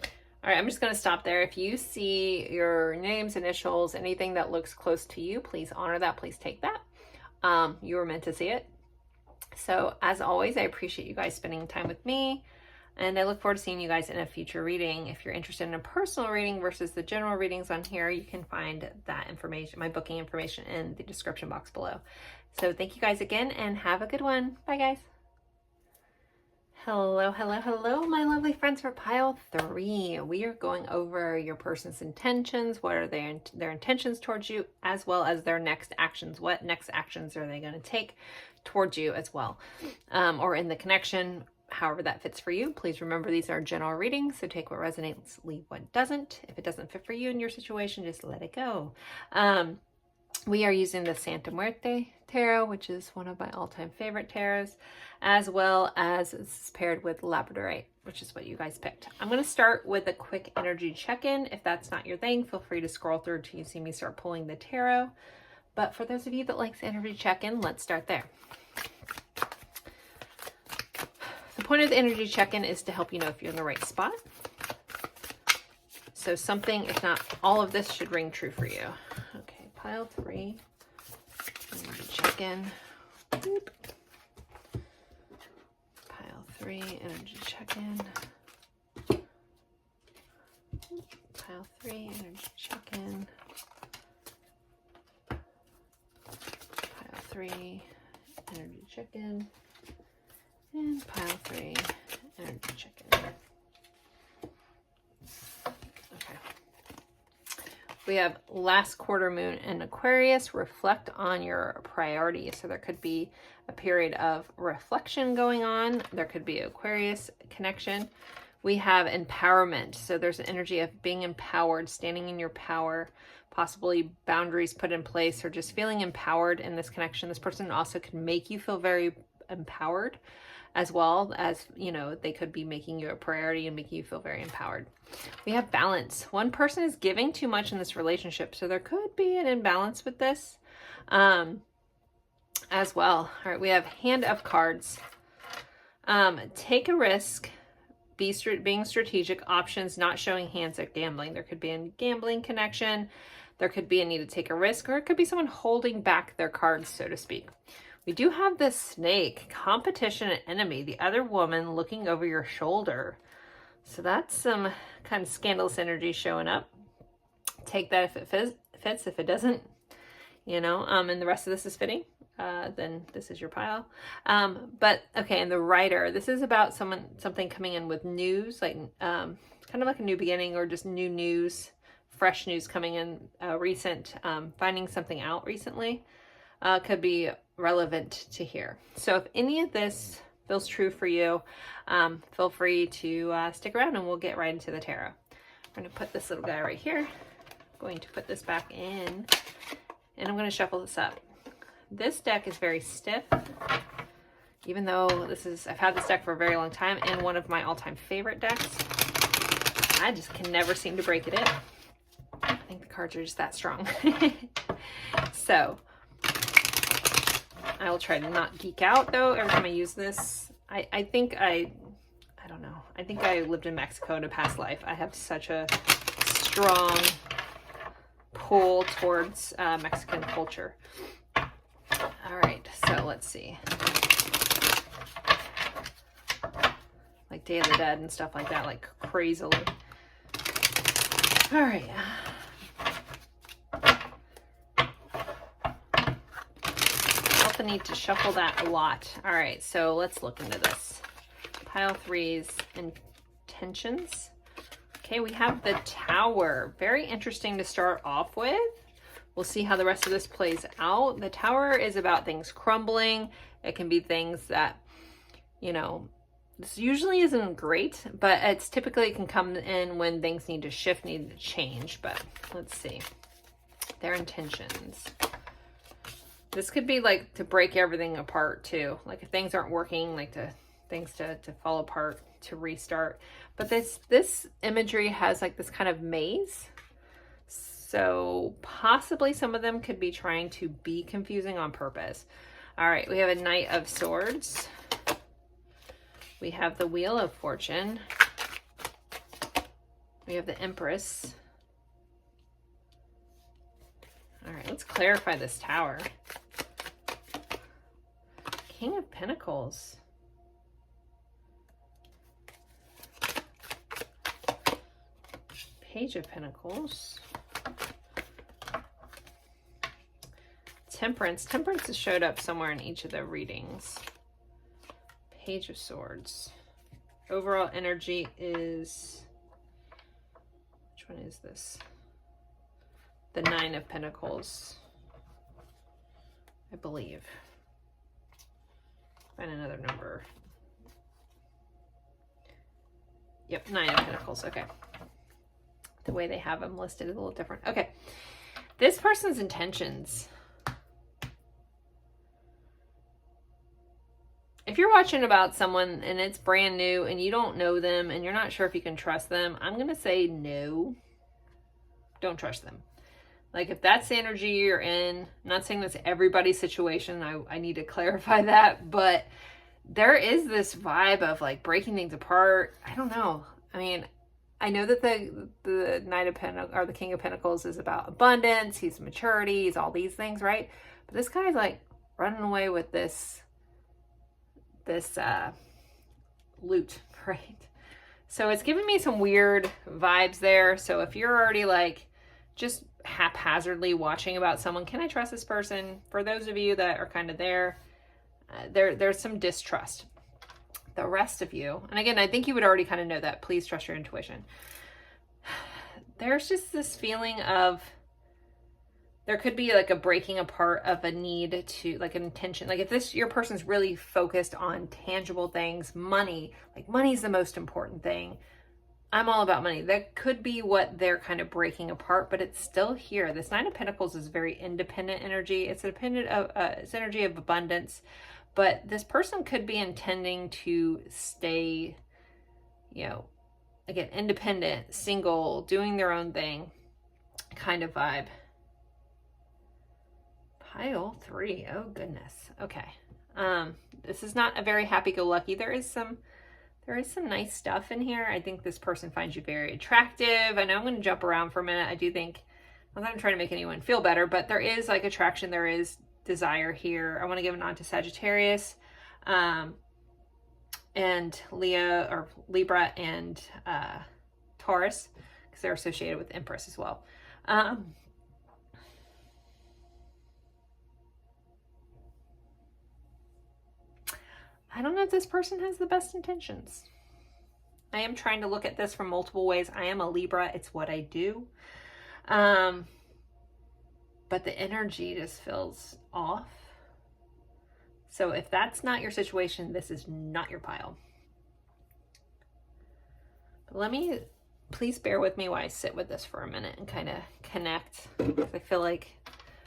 all right, I'm just going to stop there. If you see your names, initials, anything that looks close to you, please honor that. Please take that. You were meant to see it. So as always, I appreciate you guys spending time with me, and I look forward to seeing you guys in a future reading. If you're interested in a personal reading versus the general readings on here, you can find that information, my booking information, in the description box below. So thank you guys again, and have a good one. Bye guys. Hello, hello, hello, my lovely friends. For pile 3, we are going over your person's intentions. What are their intentions towards you, as well as their next actions. What next actions are they going to take towards you as well, or in the connection, however that fits for you. Please remember, these are general readings, so take what resonates, leave what doesn't. If it doesn't fit for you in your situation, just let it go. We are using the Santa Muerte Tarot, which is one of my all-time favorite tarots, as well as it's paired with Labradorite, which is what you guys picked. I'm going to start with a quick energy check-in. If that's not your thing, feel free to scroll through till you see me start pulling the tarot. But for those of you that likes energy check-in, let's start there. The point of the energy check-in is to help you know if you're in the right spot. So something, if not all of this, should ring true for you. Okay, pile 3. Energy check-in. Boop. Pile 3, energy check-in. Pile 3, energy check-in. Pile 3, energy check-in. And pile 3, energy check-in. We have last quarter moon in Aquarius. Reflect on your priorities. So there could be a period of reflection going on. There could be Aquarius connection. We have empowerment. So there's an energy of being empowered, standing in your power, possibly boundaries put in place, or just feeling empowered in this connection. This person also could make you feel very empowered, as well as, you know, they could be making you a priority and making you feel very empowered. We have balance. One person is giving too much in this relationship, so there could be an imbalance with this as well. All right, we have Hand of Cards. Take a risk, being strategic, options, not showing hands at gambling. There could be a gambling connection. There could be a need to take a risk, or it could be someone holding back their cards, so to speak. We do have this Snake, competition and enemy, the other woman looking over your shoulder. So that's some kind of scandalous energy showing up. Take that if it fits. If it doesn't, you know, and the rest of this is fitting, then this is your pile. But okay, and the writer, this is about something coming in with news, like kind of like a new beginning, or just new news, fresh news coming in, recent, finding something out recently, could be relevant to here. So if any of this feels true for you, feel free to stick around and we'll get right into the tarot. I'm going to put this little guy right here. I'm going to put this back in, and I'm going to shuffle this up. This deck is very stiff, even though I've had this deck for a very long time and one of my all-time favorite decks. I just can never seem to break it in. I think the cards are just that strong. So I will try to not geek out though every time I use this. I think I don't know. I think I lived in Mexico in a past life. I have such a strong pull towards Mexican culture. All right, so let's see. Like Day of the Dead and stuff like that, like crazily. All right. I need to shuffle that a lot. All right, so let's look into this. Pile 3's intentions. Okay, we have the Tower. Very interesting to start off with. We'll see how the rest of this plays out. The Tower is about things crumbling. It can be things that, you know, this usually isn't great, but it's typically it can come in when things need to shift, need to change. But let's see. Their intentions. This could be like to break everything apart too. Like if things aren't working, like things to fall apart, to restart. But this imagery has like this kind of maze. So possibly some of them could be trying to be confusing on purpose. All right, we have a Knight of Swords. We have the Wheel of Fortune. We have the Empress. All right, let's clarify this Tower. King of Pentacles. Page of Pentacles. Temperance. Temperance has showed up somewhere in each of the readings. Page of Swords. Overall energy is... Which one is this? The Nine of Pentacles, I believe. Find another number. Yep, Nine of Pentacles. Okay. The way they have them listed is a little different. Okay. This person's intentions. If you're watching about someone and it's brand new and you don't know them and you're not sure if you can trust them, I'm going to say no. Don't trust them. Like if that's the energy you're in, I'm not saying that's everybody's situation. I need to clarify that, but there is this vibe of like breaking things apart. I don't know. I mean, I know that the Knight of Pentacles or the King of Pentacles is about abundance. He's maturity. He's all these things, right? But this guy's like running away with this loot, right? So it's giving me some weird vibes there. So if you're already like just haphazardly watching about someone, can I trust this person? For those of you that are kind of there's some distrust. The rest of you, and again, I think you would already kind of know that. Please trust your intuition. There's just this feeling of there could be like a breaking apart of a need to, like an intention. Like if your person's really focused on tangible things, money, like money's the most important thing. I'm all about money. That could be what they're kind of breaking apart, but it's still here. This Nine of Pentacles is very independent energy. It's it's energy of abundance, but this person could be intending to stay, you know, again, independent, single, doing their own thing kind of vibe. Pile 3. Oh goodness. Okay. This is not a very happy-go-lucky. There is some nice stuff in here. I think this person finds you very attractive. I know I'm going to jump around for a minute. I do think, I'm not trying to make anyone feel better, but there is like attraction. There is desire here. I want to give a nod to Sagittarius, and Leo or Libra and Taurus, because they're associated with Empress as well. I don't know if this person has the best intentions. I am trying to look at this from multiple ways. I am a Libra. It's what I do. But the energy just feels off. So if that's not your situation, this is not your pile. But please bear with me while I sit with this for a minute and kind of connect. I feel like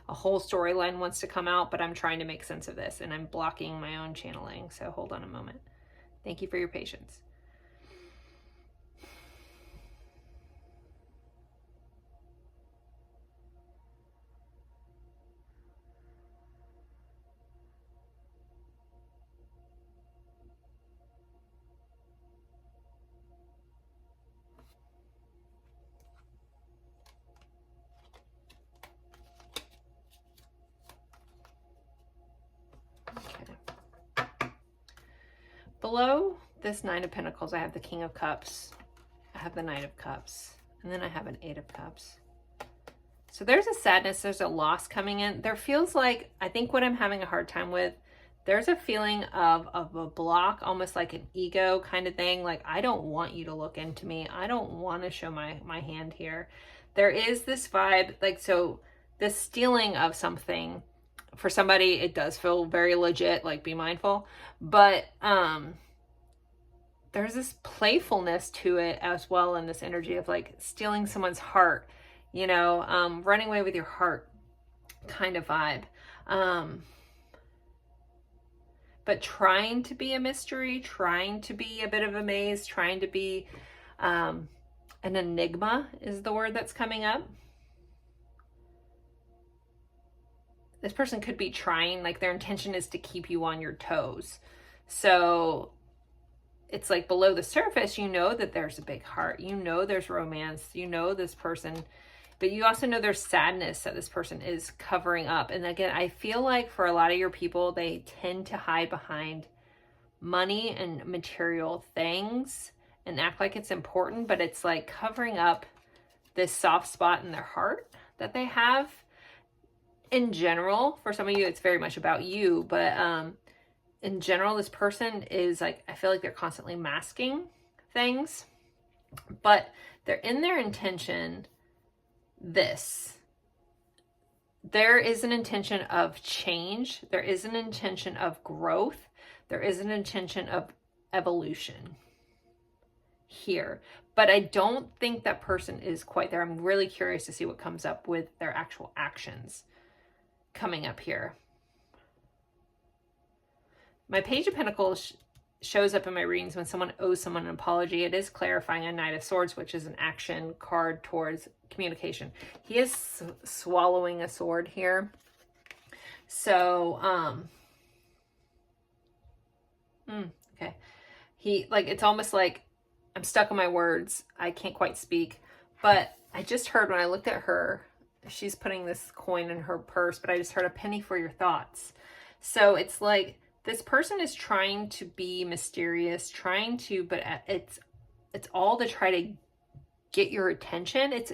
a whole storyline wants to come out, but I'm trying to make sense of this and I'm blocking my own channeling. So hold on a moment. Thank you for your patience. Below this Nine of Pentacles, I have the King of Cups, I have the Knight of Cups, and then I have an Eight of Cups. So there's a sadness, there's a loss coming in. There feels like, I think what I'm having a hard time with, there's a feeling of a block, almost like an ego kind of thing. Like, I don't want you to look into me. I don't want to show my hand here. There is this vibe, like, so this stealing of something, for somebody, it does feel very legit, like be mindful, but there's this playfulness to it as well, in this energy of like stealing someone's heart, you know, running away with your heart kind of vibe. But trying to be a mystery, trying to be a bit of a maze, trying to be an enigma is the word that's coming up. This person could be trying, like their intention is to keep you on your toes. So it's like below the surface, you know that there's a big heart. You know there's romance. You know this person, but you also know there's sadness that this person is covering up. And again, I feel like for a lot of your people, they tend to hide behind money and material things and act like it's important, but it's like covering up this soft spot in their heart that they have. In general, for some of you, it's very much about you, but in general, this person is like, I feel like they're constantly masking things, but they're in their intention. There is an intention of change. There is an intention of growth. There is an intention of evolution here, but I don't think that person is quite there. I'm really curious to see what comes up with their actual actions coming up here. My Page of Pentacles shows up in my readings when someone owes someone an apology. It is clarifying a Knight of Swords, which is an action card towards communication. He is swallowing a sword here. So, okay. It's almost like I'm stuck on my words. I can't quite speak, but I just heard when I looked at her, she's putting this coin in her purse, but I just heard a penny for your thoughts. So it's like this person is trying to be mysterious, but it's all to try to get your attention. It's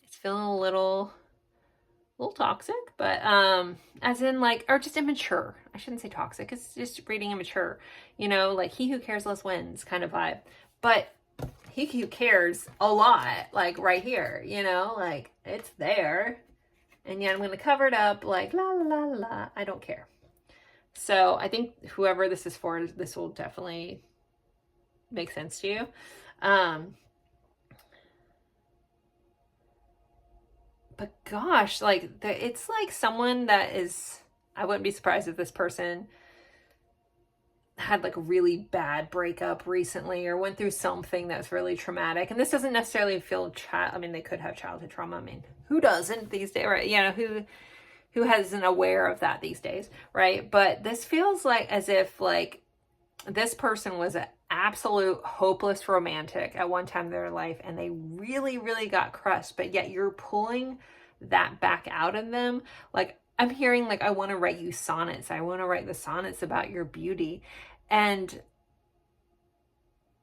feeling a little toxic, but as in like, or just immature. I shouldn't say toxic. It's just reading immature, you know, like he who cares less wins kind of vibe. But he who cares a lot, like right here, you know, like it's there. And yet I'm going to cover it up like la la la la. I don't care. So I think whoever this is for, this will definitely make sense to you. But gosh, like it's like someone that is, I wouldn't be surprised if this person had like a really bad breakup recently or went through something that's really traumatic. And this doesn't necessarily feel I mean, they could have childhood trauma. I mean, who doesn't these days, right? You know, who hasn't aware of that these days, right? But this feels like as if like this person was an absolute hopeless romantic at one time in their life and they really, really got crushed, but yet you're pulling that back out of them. Like I'm hearing like, I want to write you sonnets. I want to write the sonnets about your beauty. And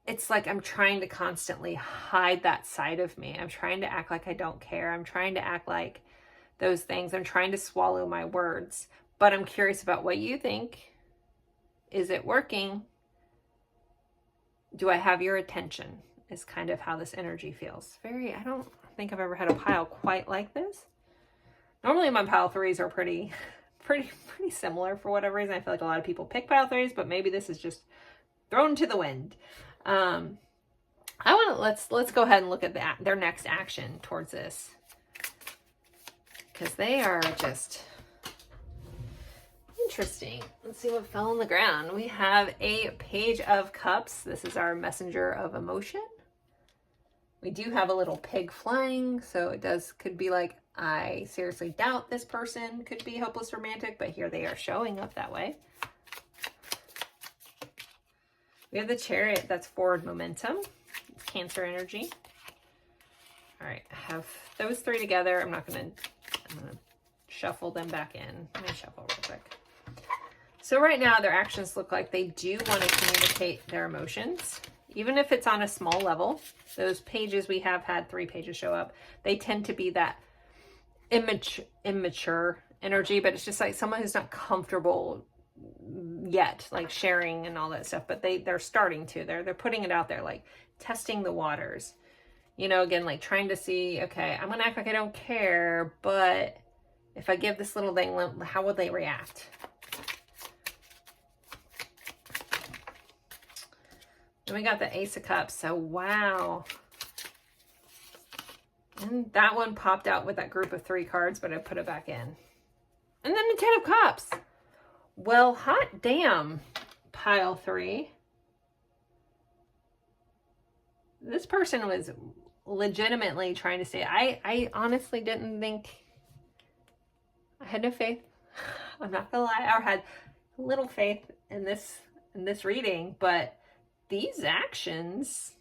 it's like I'm trying to constantly hide that side of me. I'm trying to act like I don't care. I'm trying to act like those things. I'm trying to swallow my words. But I'm curious about what you think. Is it working? Do I have your attention? Is kind of how this energy feels. I don't think I've ever had a pile quite like this. Normally my pile threes are pretty similar for whatever reason. I feel like a lot of people pick pile threes, but maybe this is just thrown to the wind. Let's go ahead and look at their next action towards this, because they are just interesting. Let's see what fell on the ground. We have a Page of Cups. This is our messenger of emotion. We do have a little pig flying, so it could be like, I seriously doubt this person could be hopeless romantic, but here they are showing up that way. We have the Chariot, that's forward momentum. It's Cancer energy. All right, I have those three together. I'm gonna shuffle them back in. Let me shuffle real quick. So right now their actions look like they do want to communicate their emotions, even if it's on a small level. Those pages, we have had 3 pages show up. They tend to be that immature energy, but it's just like someone who's not comfortable yet, like sharing and all that stuff, but they're starting to. They're putting it out there, like testing the waters. You know, again, like trying to see, okay, I'm gonna act like I don't care, but if I give this little thing, how would they react? Then we got the Ace of Cups. So wow. And that one popped out with that group of 3 cards, but I put it back in. And then the 10 of Cups. Well, hot damn, pile 3. This person was legitimately trying to say, I honestly didn't think, I had no faith. I'm not gonna lie, I had little faith in this reading, but these actions,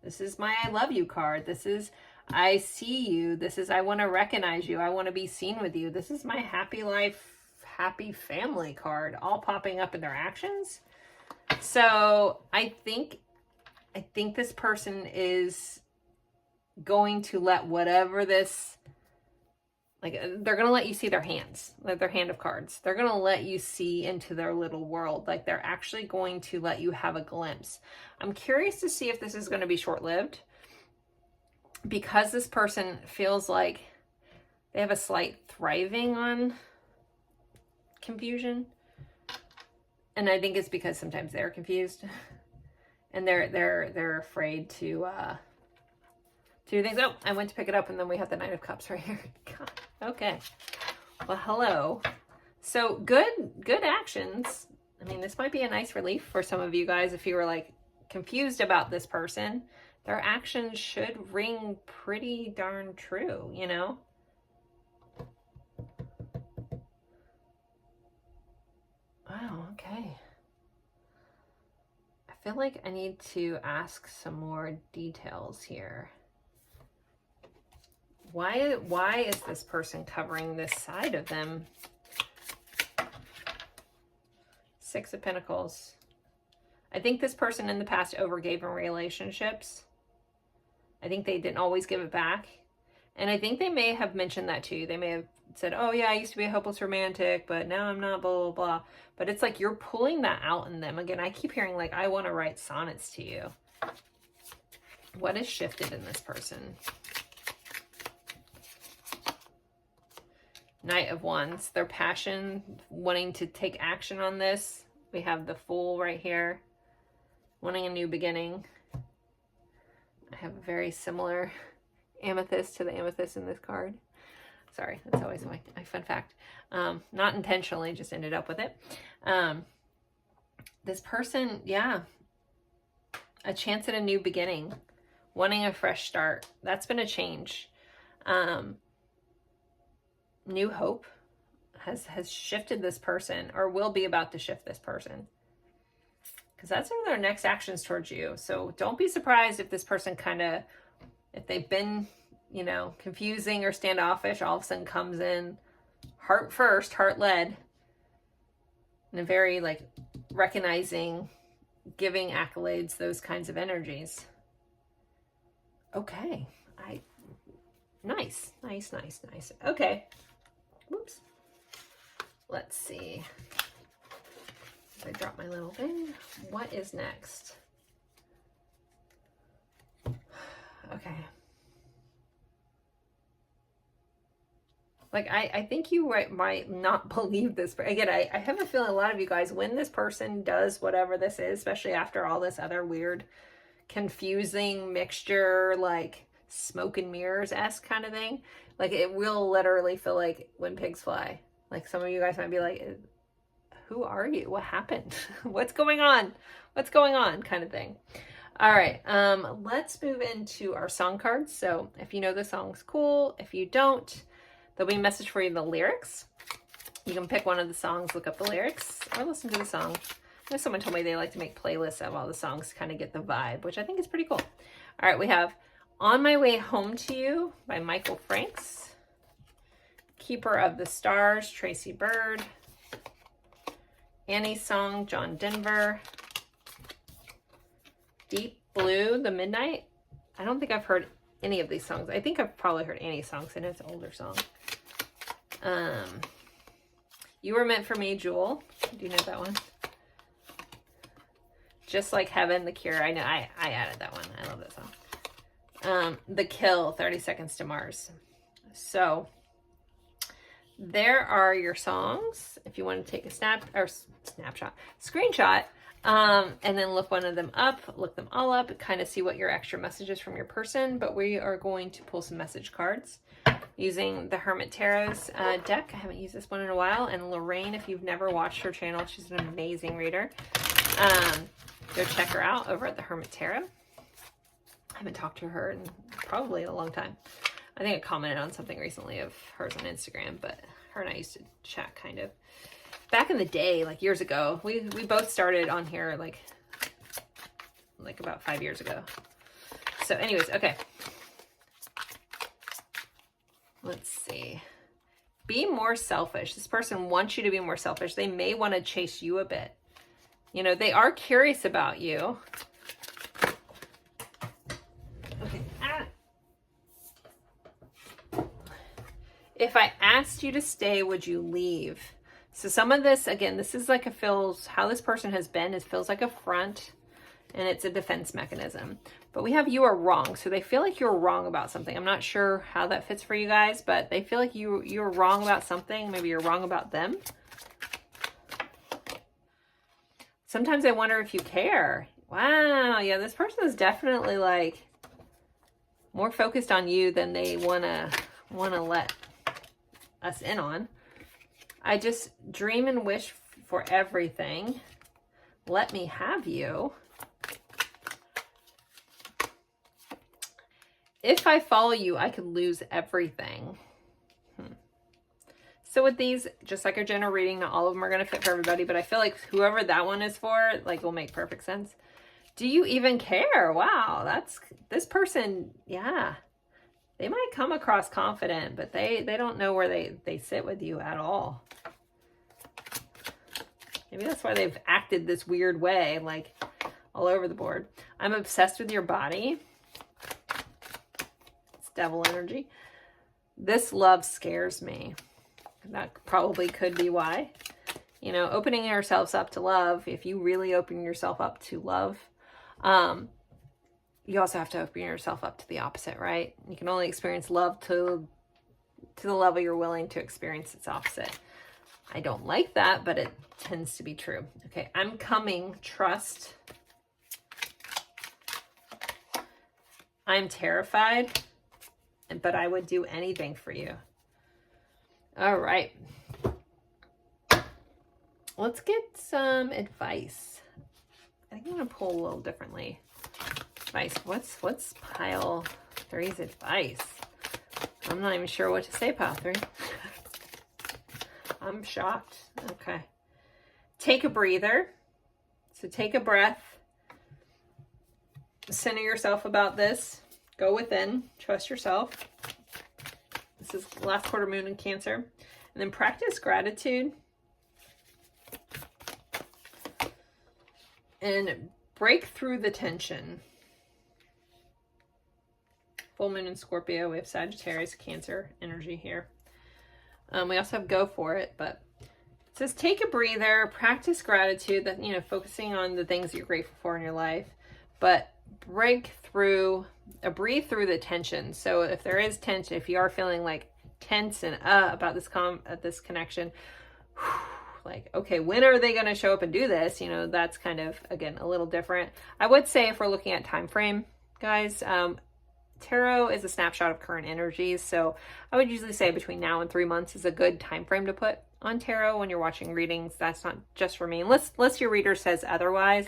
this is my I love you card. This is I see you. This is I want to recognize you. I want to be seen with you. This is my happy life, happy family card, all popping up in their actions. So I think this person is going to let whatever this, like, they're going to let you see their hands, like their hand of cards. They're going to let you see into their little world. Like they're actually going to let you have a glimpse. I'm curious to see if this is going to be short-lived, because this person feels like they have a slight thriving on confusion. And I think it's because sometimes they're confused and they're afraid to do things. Oh, I went to pick it up and then we have the Knight of Cups right here. God. Okay. Well, hello. So good actions. I mean, this might be a nice relief for some of you guys if you were like confused about this person. Their actions should ring pretty darn true, you know? Wow, okay. I feel like I need to ask some more details here. Why is this person covering this side of them? 6 of Pentacles. I think this person in the past overgave in relationships. I think they didn't always give it back. And I think they may have mentioned that to you. They may have said, oh yeah, I used to be a hopeless romantic, but now I'm not, blah, blah, blah. But it's like you're pulling that out in them. Again, I keep hearing like, I want to write sonnets to you. What has shifted in this person? Knight of Wands, their passion, wanting to take action on this. We have the Fool right here, wanting a new beginning. I have a very similar amethyst to the amethyst in this card. Sorry, that's always my fun fact. Not intentionally, just ended up with it. This person, yeah, a chance at a new beginning, wanting a fresh start. That's been a change. New hope has shifted this person, or will be about to shift this person, because that's one of their next actions towards you. So don't be surprised if this person kind of, if they've been, you know, confusing or standoffish, all of a sudden comes in heart first, heart led, in a very like recognizing, giving accolades, those kinds of energies. Okay. Nice. Okay. Whoops. Let's see. I dropped my little thing. What is next? Okay. Like, I think you might not believe this, but again, I have a feeling a lot of you guys, when this person does whatever this is, especially after all this other weird, confusing mixture, like smoke and mirrors-esque kind of thing, like it will literally feel like when pigs fly. Like some of you guys might be like, who are you? What happened? What's going on? What's going on? Kind of thing. All right, let's move into our song cards. So if you know the song's cool. If you don't, there'll be a message for you in the lyrics. You can pick one of the songs, look up the lyrics, or listen to the song. I know someone told me they like to make playlists of all the songs to kind of get the vibe, which I think is pretty cool. All right, we have On My Way Home to You by Michael Franks. Keeper of the Stars, Tracy Bird. Annie's Song, John Denver. Deep Blue, The Midnight. I don't think I've heard any of these songs. I think I've probably heard Annie's songs, and it's an older song. You Were Meant for Me, Jewel. Do you know that one? Just Like Heaven, The Cure. I know, I added that one. I love that song. The Kill, 30 Seconds to Mars. So there are your songs. If you want to take a screenshot, and then look one of them up, look them all up, kind of see what your extra messages from your person. But we are going to pull some message cards using the Hermit Tarot's deck. I haven't used this one in a while. And Lorraine, if you've never watched her channel, she's an amazing reader. Go check her out over at the Hermit Tarot. I haven't talked to her in probably a long time. I think I commented on something recently of hers on Instagram, but her and I used to chat kind of back in the day, like years ago. We both started on here like about 5 years ago. So anyways, okay. Let's see. Be more selfish. This person wants you to be more selfish. They may want to chase you a bit. You know, they are curious about you. Okay. If I asked you to stay, would you leave? So some of this, again, this is like how this person has been, it feels like a front, and it's a defense mechanism. But we have you are wrong. So they feel like you're wrong about something. I'm not sure how that fits for you guys, but they feel like you're wrong about something. Maybe you're wrong about them. Sometimes I wonder if you care. Wow, yeah, this person is definitely like more focused on you than they wanna let us in on. I just dream and wish for everything. Let me have you. If I follow you, I could lose everything. So with these, just like our general reading, not all of them are going to fit for everybody, but I feel like whoever that one is for, like, will make perfect sense. Do you even care? Wow, this person, yeah. They might come across confident, but they don't know where they sit with you at all. Maybe that's why they've acted this weird way, like all over the board. I'm obsessed with your body. It's devil energy. This love scares me. That probably could be why. You know, opening ourselves up to love, if you really open yourself up to love, you also have to open yourself up to the opposite, right? You can only experience love to to the level you're willing to experience its opposite. I don't like that, but it tends to be true. Okay, I'm coming, trust. I'm terrified, but I would do anything for you. All right. Let's get some advice. I think I'm gonna pull a little differently. Advice. What's pile 3's advice? I'm not even sure what to say, pile 3. I'm shocked. Okay. Take a breather. So take a breath. Center yourself about this. Go within. Trust yourself. This is last quarter moon in Cancer. And then practice gratitude. And break through the tension. Full moon in Scorpio. We have Sagittarius, Cancer energy here. We also have go for it, but it says take a breather, practice gratitude, that, you know, focusing on the things that you're grateful for in your life, but break through, breathe through the tension. So if there is tension, if you are feeling like tense and about this connection, like, okay, when are they going to show up and do this? You know, that's kind of, again, a little different. I would say if we're looking at time frame, guys, tarot is a snapshot of current energies. So I would usually say between now and 3 months is a good time frame to put on tarot when you're watching readings. That's not just for me, unless your reader says otherwise.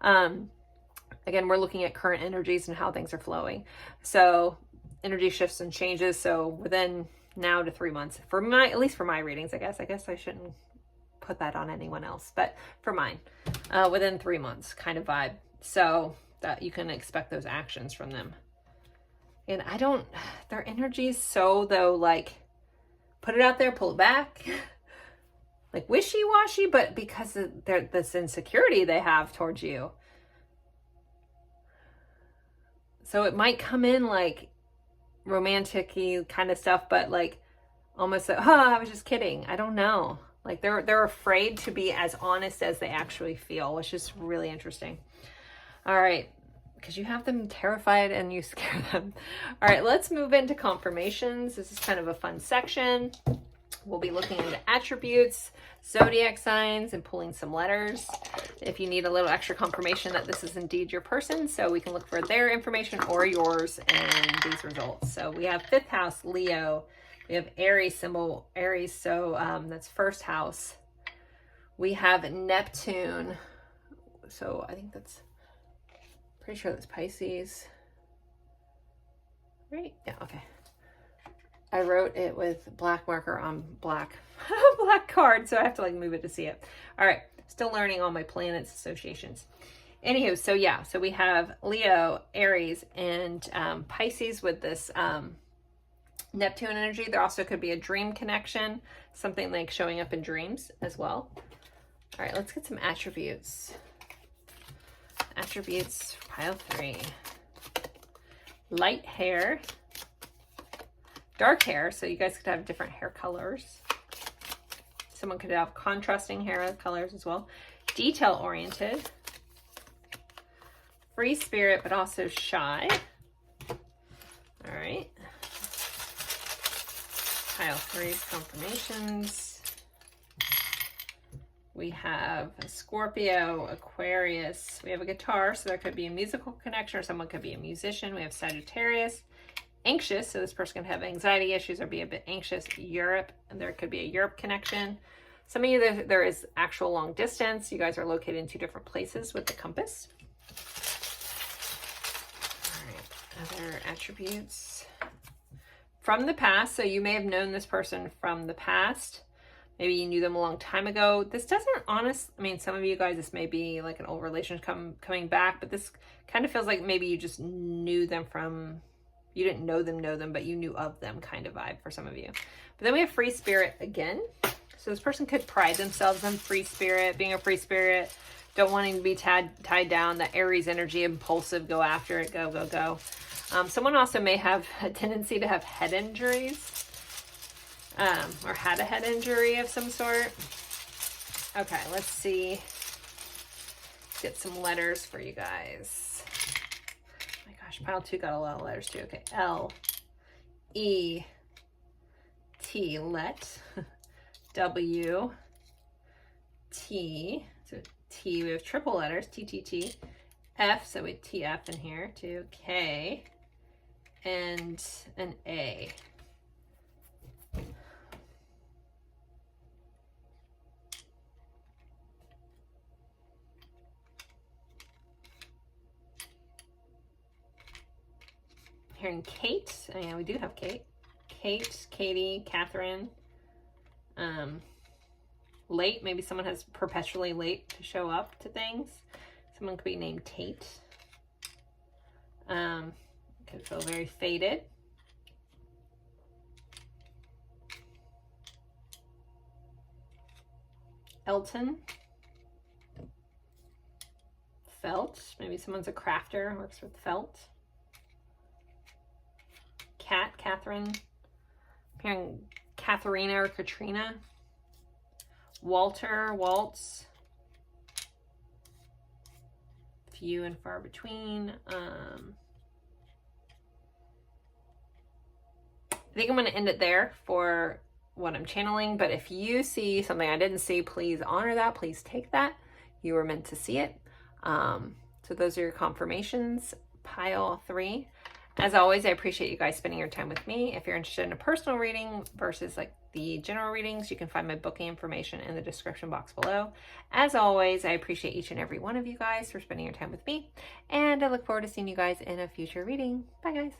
Again, we're looking at current energies and how things are flowing. So energy shifts and changes. So within now to 3 months, for my, at least for my readings, I guess I shouldn't put that on anyone else, but for mine, within 3 months kind of vibe. So that you can expect those actions from them. And I don't, their energy's so though, like, put it out there, pull it back, like wishy-washy, but because of this insecurity they have towards you. So it might come in like romantic-y kind of stuff, but like almost like, oh, I was just kidding. I don't know. Like they're afraid to be as honest as they actually feel, which is really interesting. All right. Because you have them terrified and you scare them. All right, let's move into confirmations. This is kind of a fun section. We'll be looking into attributes, zodiac signs, and pulling some letters. If you need a little extra confirmation that this is indeed your person, so we can look for their information or yours and these results. So we have 5th house, Leo. We have Aries symbol, Aries, so that's 1st house. We have Neptune. So I think that's, pretty sure that's Pisces. Right? Yeah, okay. I wrote it with black marker on black card, so I have to like move it to see it. All right, still learning all my planets associations. Anywho, so yeah, so we have Leo, Aries, and Pisces with this Neptune energy. There also could be a dream connection, something like showing up in dreams as well. All right, let's get some attributes. Attributes, pile 3. Light hair, dark hair, so you guys could have different hair colors. Someone could have contrasting hair colors as well. Detail oriented, free spirit, but also shy. All right. Pile 3's confirmations. We have a Scorpio, Aquarius. We have a guitar, so there could be a musical connection, or someone could be a musician. We have Sagittarius, anxious, so this person can have anxiety issues or be a bit anxious. Europe, and there could be a Europe connection. Some of you, there is actual long distance. You guys are located in 2 different places with the compass. All right, other attributes. From the past, so you may have known this person from the past. Maybe you knew them a long time ago. This doesn't I mean, some of you guys, this may be like an old relationship coming back, but this kind of feels like maybe you just knew them from, you didn't know them, but you knew of them kind of vibe for some of you. But then we have free spirit again. So this person could pride themselves on free spirit, being a free spirit, don't wanting to be tied down, that Aries energy, impulsive, go after it, go. Someone also may have a tendency to have head injuries. Or had a head injury of some sort. Okay, let's see. Get some letters for you guys. Oh my gosh, pile 2 got a lot of letters too. Okay, L, E, T, let. W, T, so T, we have triple letters, T, T, T. F, so we TF in here too. K, and an A. Hearing Kate, yeah, we do have Kate. Kate, Katie, Catherine. Late, maybe someone has perpetually late to show up to things. Someone could be named Tate. Could feel very faded. Elton. Felt, maybe someone's a crafter, works with felt. Kat, Catherine. I'm hearing Katharina or Katrina. Walter, Waltz. Few and far between. I think I'm going to end it there for what I'm channeling, but if you see something I didn't see, please honor that. Please take that. You were meant to see it. So those are your confirmations, pile 3. As always, I appreciate you guys spending your time with me. If you're interested in a personal reading versus like the general readings, you can find my booking information in the description box below. As always, I appreciate each and every one of you guys for spending your time with me, and I look forward to seeing you guys in a future reading. Bye, guys.